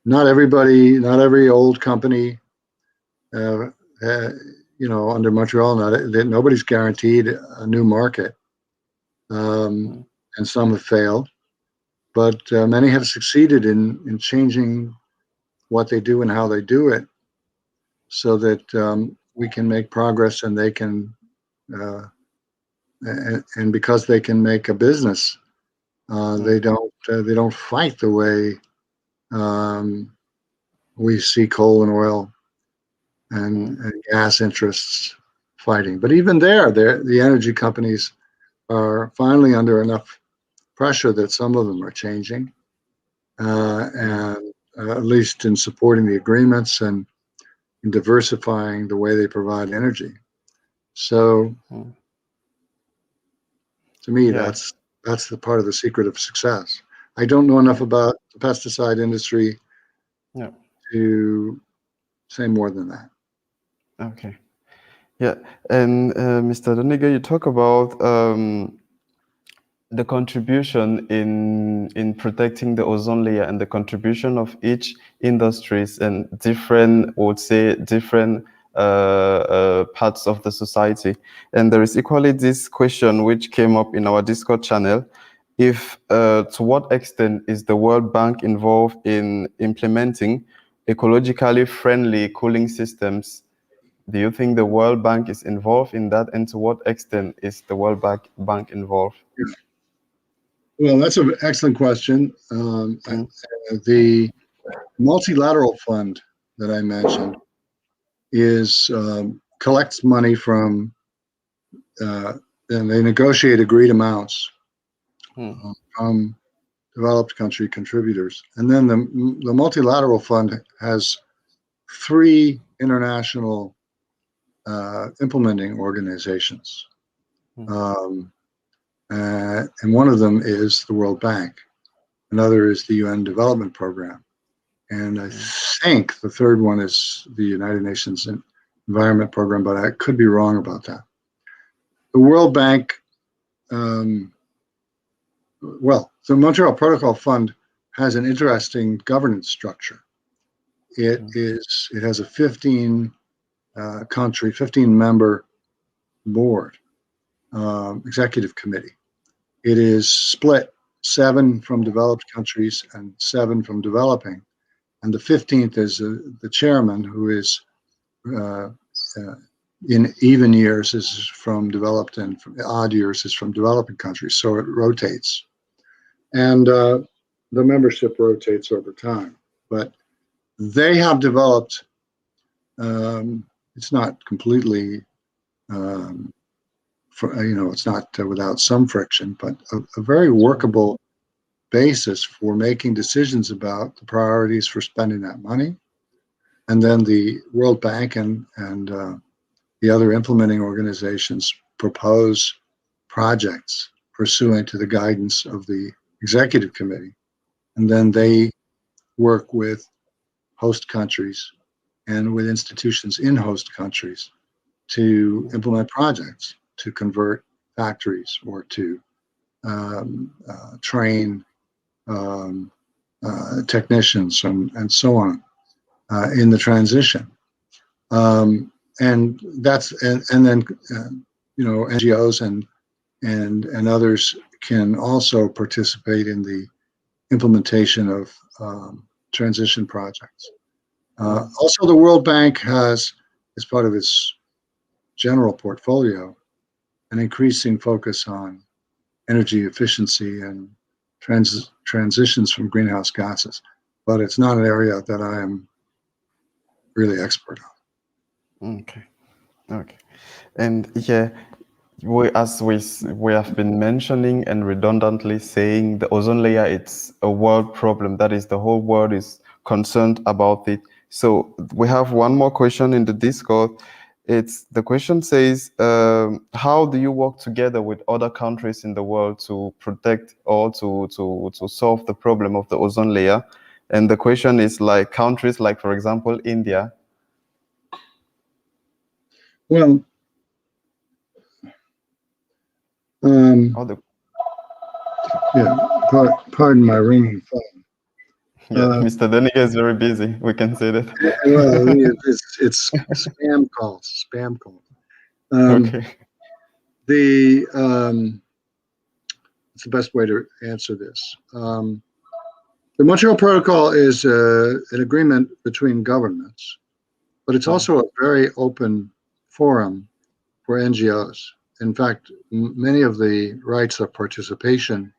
not every old company, under Montreal, nobody's guaranteed a new market, and some have failed, but many have succeeded in changing what they do and how they do it, so that we can make progress, and they can, and because they can make a business, they don't fight the way we see coal and oil and gas interests fighting. But even there, the energy companies are finally under enough pressure that some of them are changing, and at least in supporting the agreements and in diversifying the way they provide energy. So, to me, that's the part of the secret of success. I don't know enough about the pesticide industry to say more than that. Okay. Yeah, and Mr. Doniger, you talk about the contribution in protecting the ozone layer and the contribution of each industries and different parts of the society. And there is equally this question which came up in our Discord channel. To what extent is the World Bank involved in implementing ecologically friendly cooling systems? Do you think the World Bank is involved in that, and to what extent is the World Bank involved? Well, that's an excellent question. The Multilateral Fund that I mentioned collects money from, and they negotiate agreed amounts from developed country contributors. And then the Multilateral Fund has 3 international implementing organizations. And one of them is the World Bank. Another is the UN Development Program. And I think the third one is the United Nations Environment Program, but I could be wrong about that. The World Bank, well, the Montreal Protocol Fund has an interesting governance structure. It has a 15 member board, executive committee. It is split 7 from developed countries and 7 from developing. And the 15th is the chairman, who is in even years is from developed and from odd years is from developing countries. So it rotates. And the membership rotates over time. But they have developed, it's not completely, it's not without some friction, but a very workable basis for making decisions about the priorities for spending that money. And then the World Bank and the other implementing organizations propose projects pursuant to the guidance of the executive committee. And then they work with host countries and with institutions in host countries to implement projects, to convert factories or to train technicians and so on in the transition. And that's and then NGOs and others can also participate in the implementation of transition projects. Also, the World Bank has, as part of its general portfolio, an increasing focus on energy efficiency and transitions from greenhouse gases, but it's not an area that I am really expert on. Okay. And yeah, as we have been mentioning and redundantly saying, the ozone layer, it's a world problem. That is, the whole world is concerned about it. So we have one more question in the Discord. The question says, how do you work together with other countries in the world to protect or to solve the problem of the ozone layer? And the question is, like, countries like, for example, India. Well, pardon my ringing phone. Yeah, Mr. Doniger is very busy. We can say that. Well, it's spam calls. Okay. It's the best way to answer this. The Montreal Protocol is an agreement between governments, but it's also a very open forum for NGOs. In fact, many of the rights of participation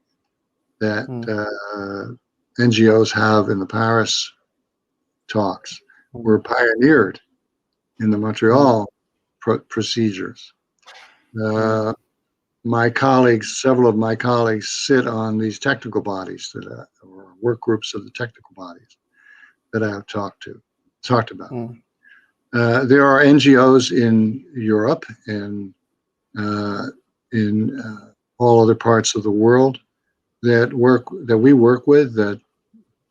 that NGOs have in the Paris talks were pioneered in the Montreal procedures. My colleagues, several of my colleagues, sit on these technical bodies or work groups of the technical bodies that I have talked about. There are NGOs in Europe and in all other parts of the world that we work with, that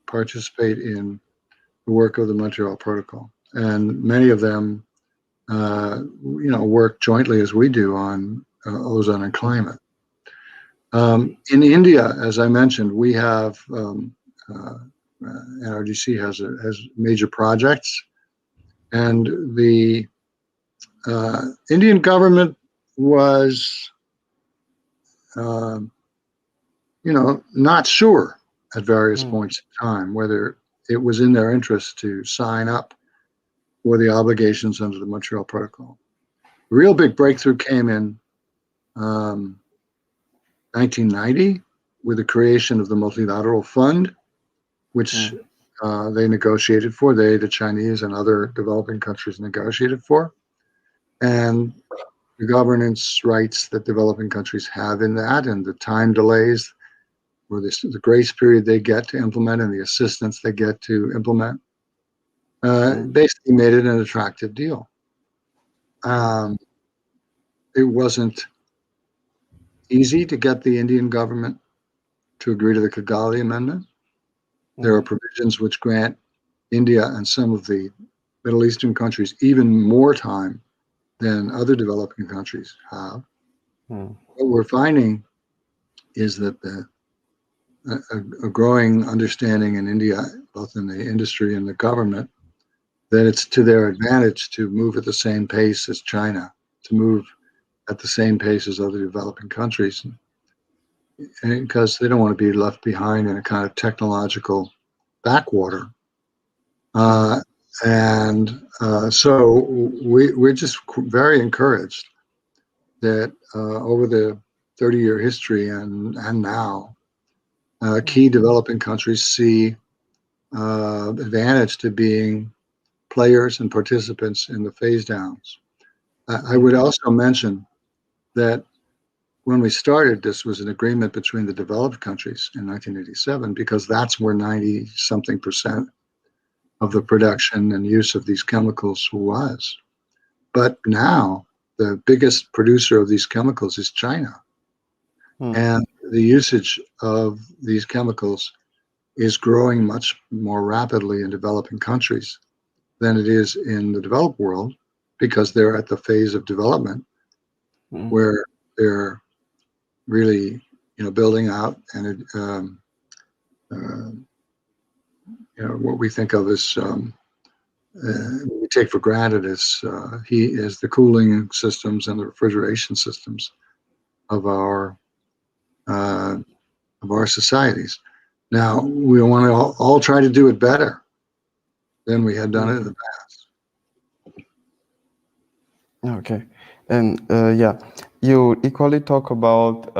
participate in the work of the Montreal Protocol, and many of them, work jointly as we do on ozone and climate. In India, as I mentioned, we have NRDC has major projects, and the Indian government was, not sure at various points in time whether it was in their interest to sign up for the obligations under the Montreal Protocol. The real big breakthrough came in 1990 with the creation of the Multilateral Fund, which they negotiated for. They, the Chinese and other developing countries, negotiated for. And the governance rights that developing countries have in that, and the time delays or the grace period they get to implement and the assistance they get to implement, basically made it an attractive deal. It wasn't easy to get the Indian government to agree to the Kigali Amendment. There are provisions which grant India and some of the Middle Eastern countries even more time than other developing countries have. What we're finding is that a growing understanding in India, both in the industry and the government, that it's to their advantage to move at the same pace as China, to move at the same pace as other developing countries, and because they don't want to be left behind in a kind of technological backwater. So we're just very encouraged that over the 30-year history and now, key developing countries see advantage to being players and participants in the phase downs. I would also mention that when we started, this was an agreement between the developed countries in 1987, because that's where 90-something% of the production and use of these chemicals was. But now the biggest producer of these chemicals is China. And the usage of these chemicals is growing much more rapidly in developing countries than it is in the developed world, because they're at the phase of development where they're really, building out and what we think of as we take for granted as the cooling systems and the refrigeration systems of our societies. Now we want to all try to do it better than we had done it in the past. Okay, and you equally talk about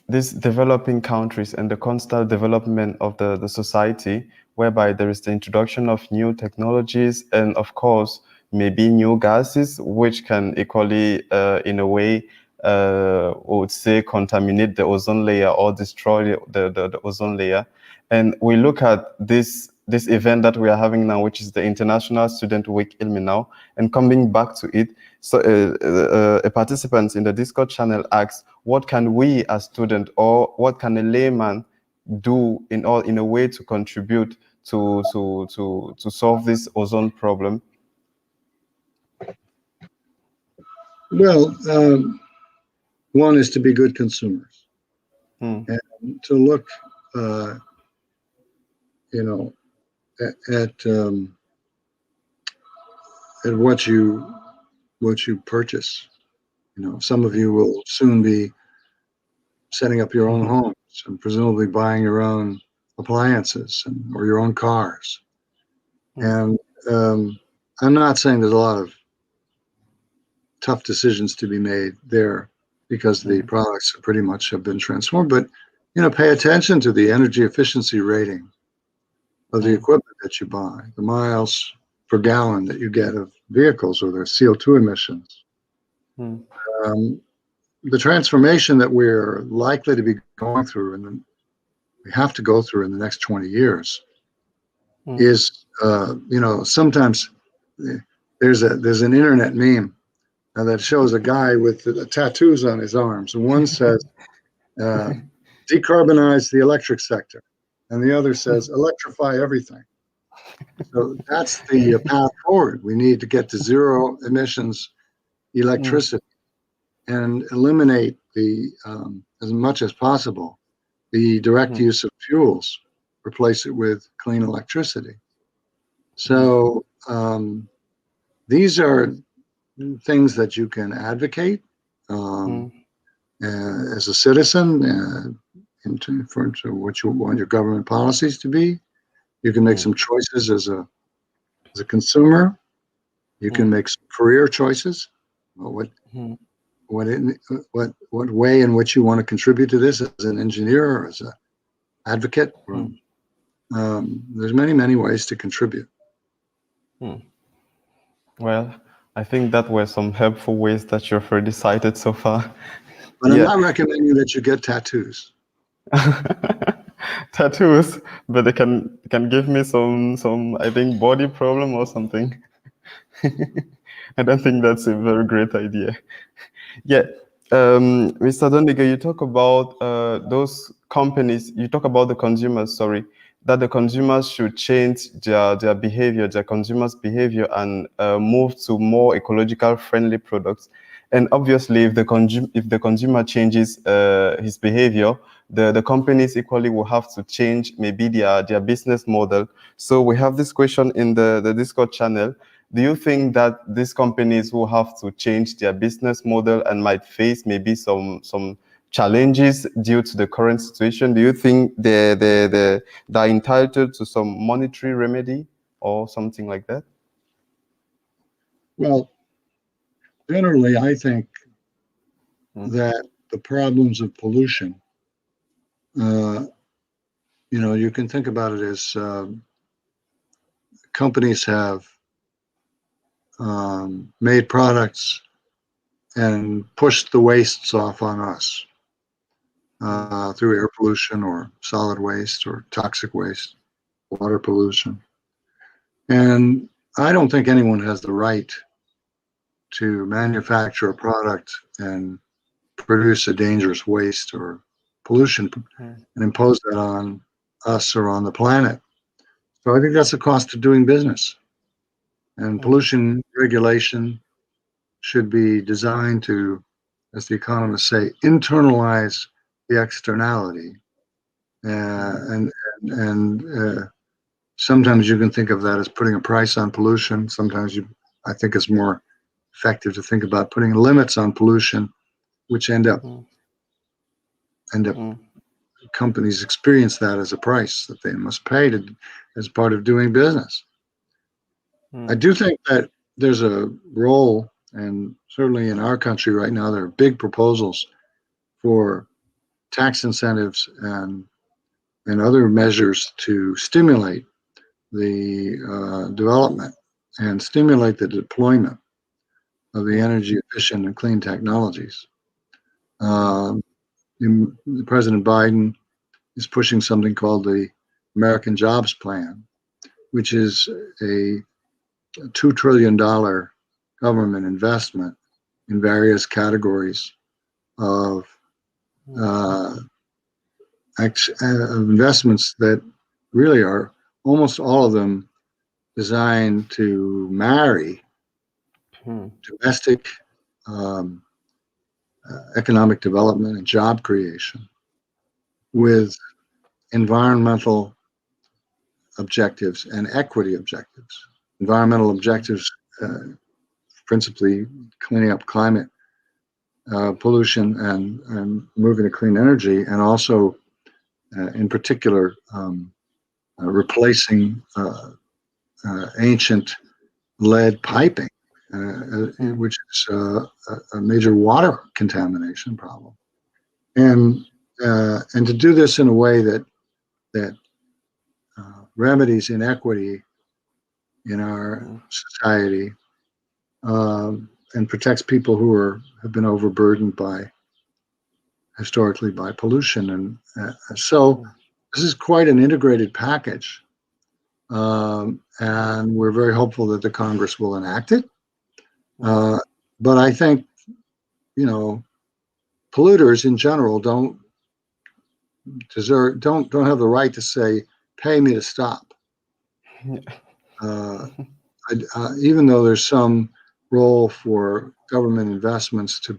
these developing countries and the constant development of the society, whereby there is the introduction of new technologies and, of course, maybe new gases, which can equally, in a way, would say, contaminate the ozone layer or destroy the ozone layer. And we look at this event that we are having now, which is the International Student Week ILMI now, and coming back to it. So a participant in the Discord channel asks, what can we as students, or what can a layman do in a way to contribute to solve this ozone problem? Well, one is to be good consumers and to look, at what you purchase. Some of you will soon be setting up your own homes and presumably buying your own appliances or your own cars. And I'm not saying there's a lot of tough decisions to be made there, because the products pretty much have been transformed, but pay attention to the energy efficiency rating of the equipment that you buy, the miles per gallon that you get of vehicles, or their CO2 emissions. The transformation that we're likely to be going through, and we have to go through in the next 20 years, is, sometimes there's an internet meme that shows a guy with tattoos on his arms, and one says, decarbonize the electric sector, and the other says, electrify everything. So that's the path forward. We need to get to zero emissions electricity and eliminate as much as possible the direct use of fuels, replace it with clean electricity. So these are things that you can advocate as a citizen for what you want your government policies to be. You can make some choices as a consumer. You can make some career choices. What way in which you want to contribute to this as an engineer or as an advocate. There's many ways to contribute. Well, I think that were some helpful ways that you've already cited so far. But I'm not recommending that you get tattoos. Tattoos, but they can give me some I think body problem or something. I don't think that's a very great idea. Yeah, Mr. Doniger, you talk about those companies. You talk about the consumers. Sorry, that the consumers should change their behavior, their consumers' behavior, and move to more ecological friendly products. And obviously, if the consumer changes his behavior, the companies equally will have to change maybe their business model. So we have this question in the Discord channel. Do you think that these companies will have to change their business model and might face maybe some challenges due to the current situation? Do you think they're entitled to some monetary remedy or something like that? Well, generally, I think that the problems of pollution, you can think about it as companies have made products and pushed the wastes off on us through air pollution or solid waste or toxic waste, water pollution. And I don't think anyone has the right to manufacture a product and produce a dangerous waste or pollution and impose that on us or on the planet. So I think that's the cost of doing business. And pollution regulation should be designed to, as the economists say, internalize the externality. And sometimes you can think of that as putting a price on pollution. Sometimes I think it's more effective to think about putting limits on pollution, which end up companies experience that as a price that they must pay as part of doing business. I do think that there's a role, and certainly in our country right now, there are big proposals for tax incentives and other measures to stimulate the development and stimulate the deployment of the energy efficient and clean technologies. President Biden is pushing something called the American Jobs Plan, which is a $2 trillion government investment in various categories of investments that really are almost all of them designed to marry domestic economic development and job creation with environmental objectives and equity objectives. Environmental objectives, principally cleaning up climate pollution and moving to clean energy, and also, in particular, replacing ancient lead piping, which is a major water contamination problem, and to do this in a way that remedies inequity in our society and protects people who have been overburdened historically by pollution. And so this is quite an integrated package. And we're very hopeful that the Congress will enact it. But I think, polluters in general don't have the right to say, pay me to stop. Even though there's some role for government investments to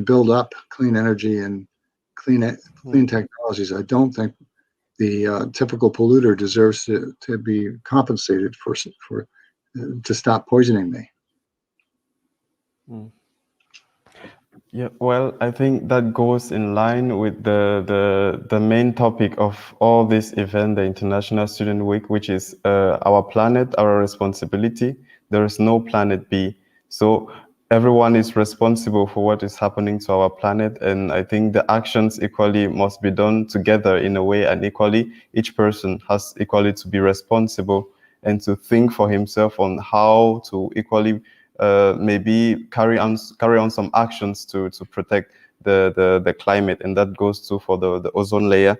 build up clean energy and clean technologies, I don't think the typical polluter deserves to be compensated to stop poisoning me. Yeah, well, I think that goes in line with the main topic of all this event, the International Student Week, which is our planet, our responsibility. There is no planet B. So everyone is responsible for what is happening to our planet. And I think the actions equally must be done together in a way, and equally, each person has equally to be responsible and to think for himself on how to equally maybe carry on some actions to protect the climate, and that goes too for the ozone layer.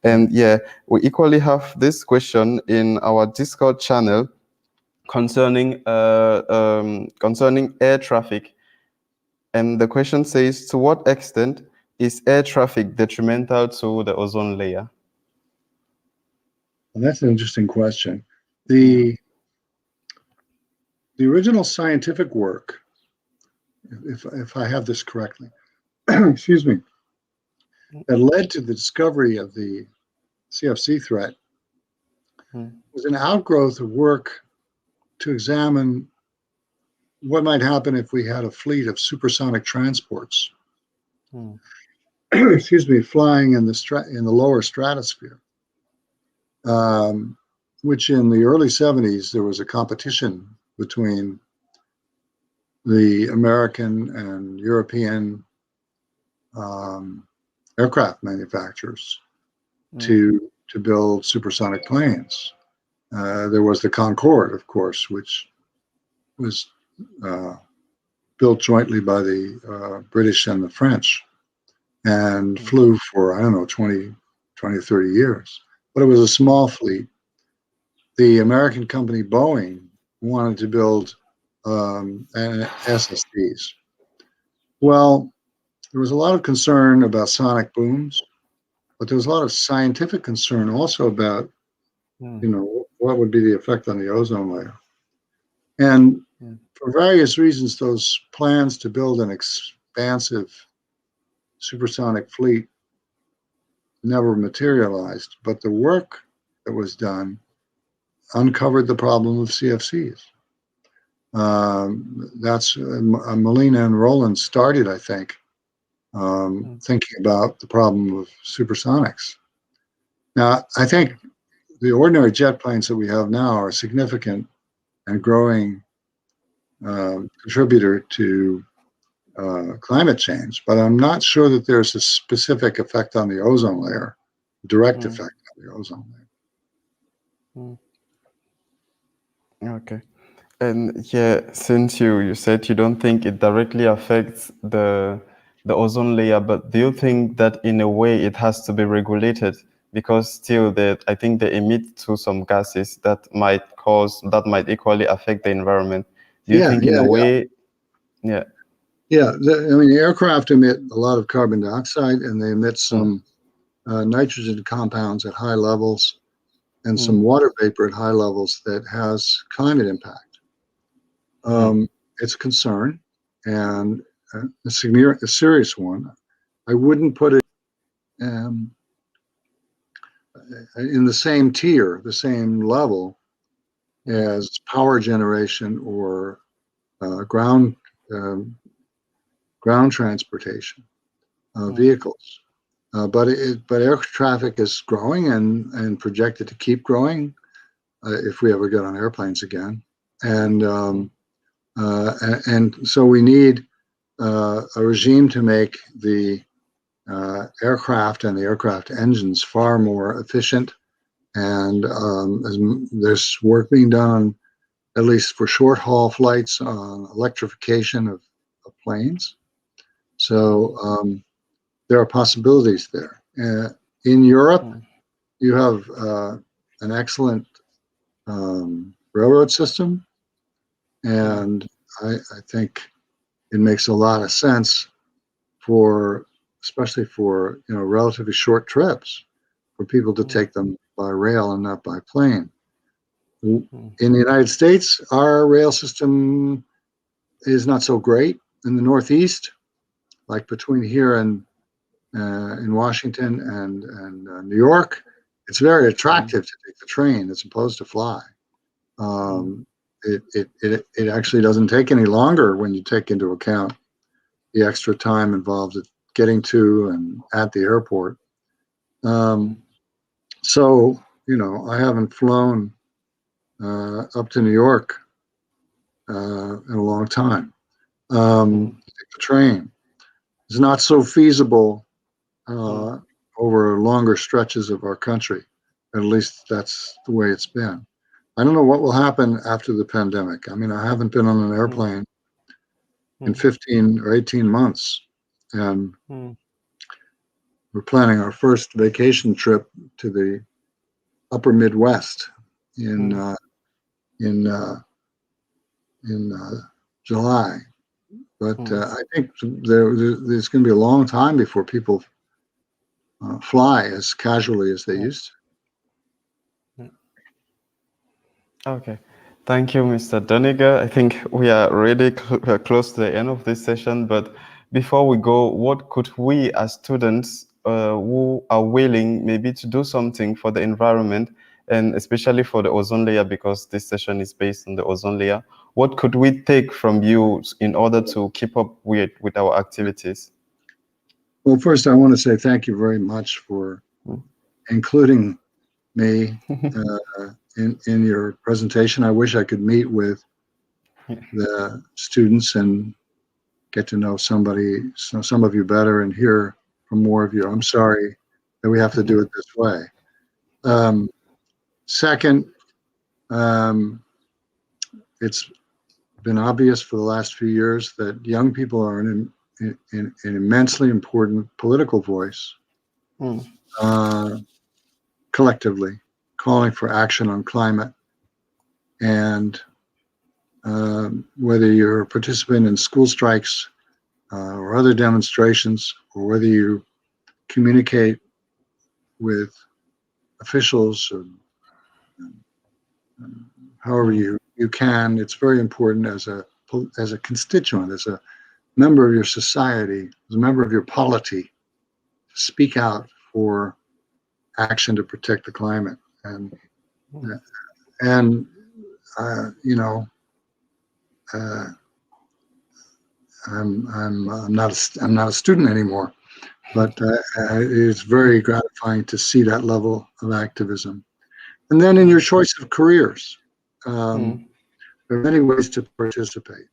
And yeah, we equally have this question in our Discord channel concerning concerning air traffic. And the question says, to what extent is air traffic detrimental to the ozone layer? Well, that's an interesting question. The original scientific work, if I have this correctly, excuse me, that led to the discovery of the CFC threat was an outgrowth of work to examine what might happen if we had a fleet of supersonic transports, excuse me, flying in the lower stratosphere. Which in the early 70s, there was a competition between the American and European aircraft manufacturers to build supersonic planes. There was the Concorde, of course, which was built jointly by the British and the French and flew for, I don't know, 20 or 30 years. But it was a small fleet. The American company Boeing wanted to build SSDs. Well, there was a lot of concern about sonic booms, but there was a lot of scientific concern also about, what would be the effect on the ozone layer. And for various reasons, those plans to build an expansive supersonic fleet never materialized. But the work that was done uncovered the problem of CFCs. That's Molina and Rowland started, I think, thinking about the problem of supersonics. Now, I think the ordinary jet planes that we have now are a significant and growing contributor to climate change, but I'm not sure that there's a specific effect on the ozone layer, direct effect on the ozone layer. Okay. And yeah, since you said you don't think it directly affects the ozone layer, but do you think that in a way it has to be regulated? Because still I think they emit to some gases that might equally affect the environment. Do you think in a way? Yeah. Yeah, I mean, the aircraft emit a lot of carbon dioxide, and they emit some nitrogen compounds at high levels and some water vapor at high levels that has climate impact. It's a concern and a serious one. I wouldn't put it in the same tier, the same level as power generation or ground transportation vehicles. But air traffic is growing and projected to keep growing if we ever get on airplanes again. And so we need a regime to make the aircraft and the aircraft engines far more efficient. And there's work being done, at least for short haul flights, on electrification of planes. So there are possibilities there. In Europe, you have an excellent railroad system, and I think it makes a lot of sense especially for relatively short trips, for people to take them by rail and not by plane. In the United States, our rail system is not so great. In the Northeast, like between here and in Washington and New York, it's very attractive to take the train as opposed to fly. It actually doesn't take any longer when you take into account the extra time involved at getting to and at the airport. So, I haven't flown up to New York in a long time. Take the train. It's not so feasible over longer stretches of our country. At least that's the way it's been. I don't know what will happen after the pandemic. I mean, I haven't been on an airplane in 15 or 18 months. And we're planning our first vacation trip to the upper Midwest in July. But I think there's going to be a long time before people fly as casually as they used to. Okay. Thank you, Mr. Doniger. I think we are really close to the end of this session, but before we go, what could we as students who are willing maybe to do something for the environment, and especially for the ozone layer, because this session is based on the ozone layer, what could we take from you in order to keep up with our activities? Well, first, I want to say thank you very much for including me in your presentation. I wish I could meet with the students and get to know some of you better and hear from more of you. I'm sorry that we have to do it this way. Second, it's been obvious for the last few years that young people are an immensely important political voice, collectively calling for action on climate. And whether you're a participant in school strikes or other demonstrations, or whether you communicate with officials or however you can, it's very important as a constituent, as a member of your society, as a member of your polity, to speak out for action to protect the climate. And you know, I'm not a student anymore, but it's very gratifying to see that level of activism. And then in your choice of careers, there are many ways to participate.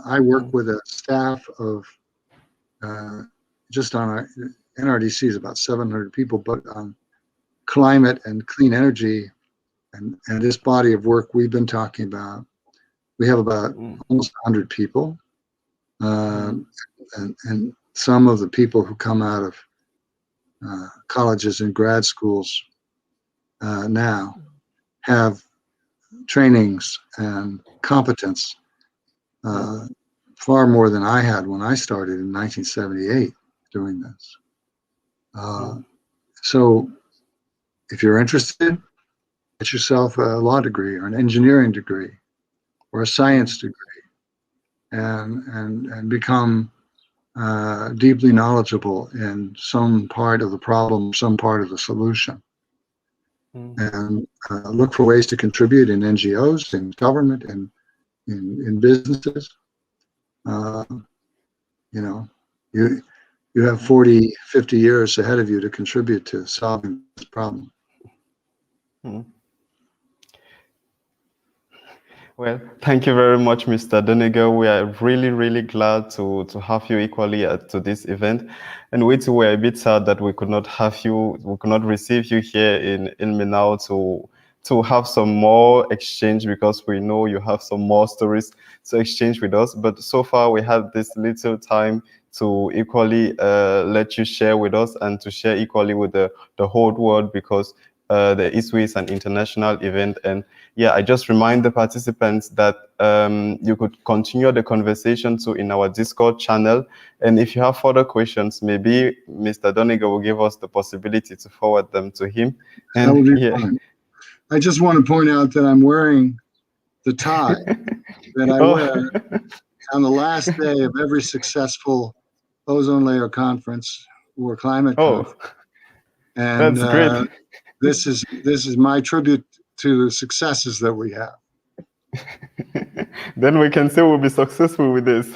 I work with a staff of just on our NRDC is about 700 people, but on climate and clean energy and this body of work we've been talking about, we have about almost 100 people. And some of the people who come out of colleges and grad schools now have trainings and competence far more than I had when I started in 1978 doing this. So if you're interested, get yourself a law degree or an engineering degree or a science degree and become deeply knowledgeable in some part of the problem, some part of the solution. And look for ways to contribute in NGOs, in government, and in businesses. You know, you have 40, 50 years ahead of you to contribute to solving this problem. Well, thank you very much, Mr. Doniger. We are really, really glad to have you equally to this event. And we too were a bit sad that we could not receive you here in Minau to have some more exchange, because we know you have some more stories to exchange with us. But so far we had this little time to equally let you share with us and to share equally with the whole world, because the ISWI is an international event. And yeah, I just remind the participants that you could continue the conversation too in our Discord channel. And if you have further questions, maybe Mr. Doniger will give us the possibility to forward them to him. And that would be fine. I just want to point out that I'm wearing the tie that I wear on the last day of every successful ozone layer conference or climate conference. And that's great. This is my tribute to the successes that we have. Then we can say we'll be successful with this.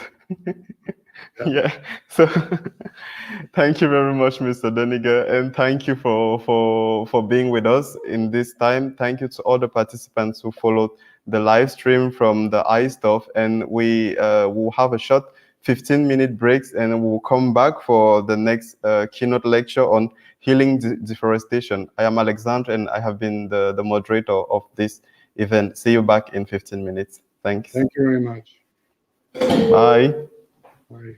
Yeah. So thank you very much, Mr. Doniger, and thank you for being with us in this time. Thank you to all the participants who followed the live stream from the ISWI, and we will have a short 15-minute breaks, and we'll come back for the next keynote lecture on healing deforestation. I am Alexandre, and I have been the moderator of this event. See you back in 15 minutes. Thanks. Thank you very much. Bye. Bye.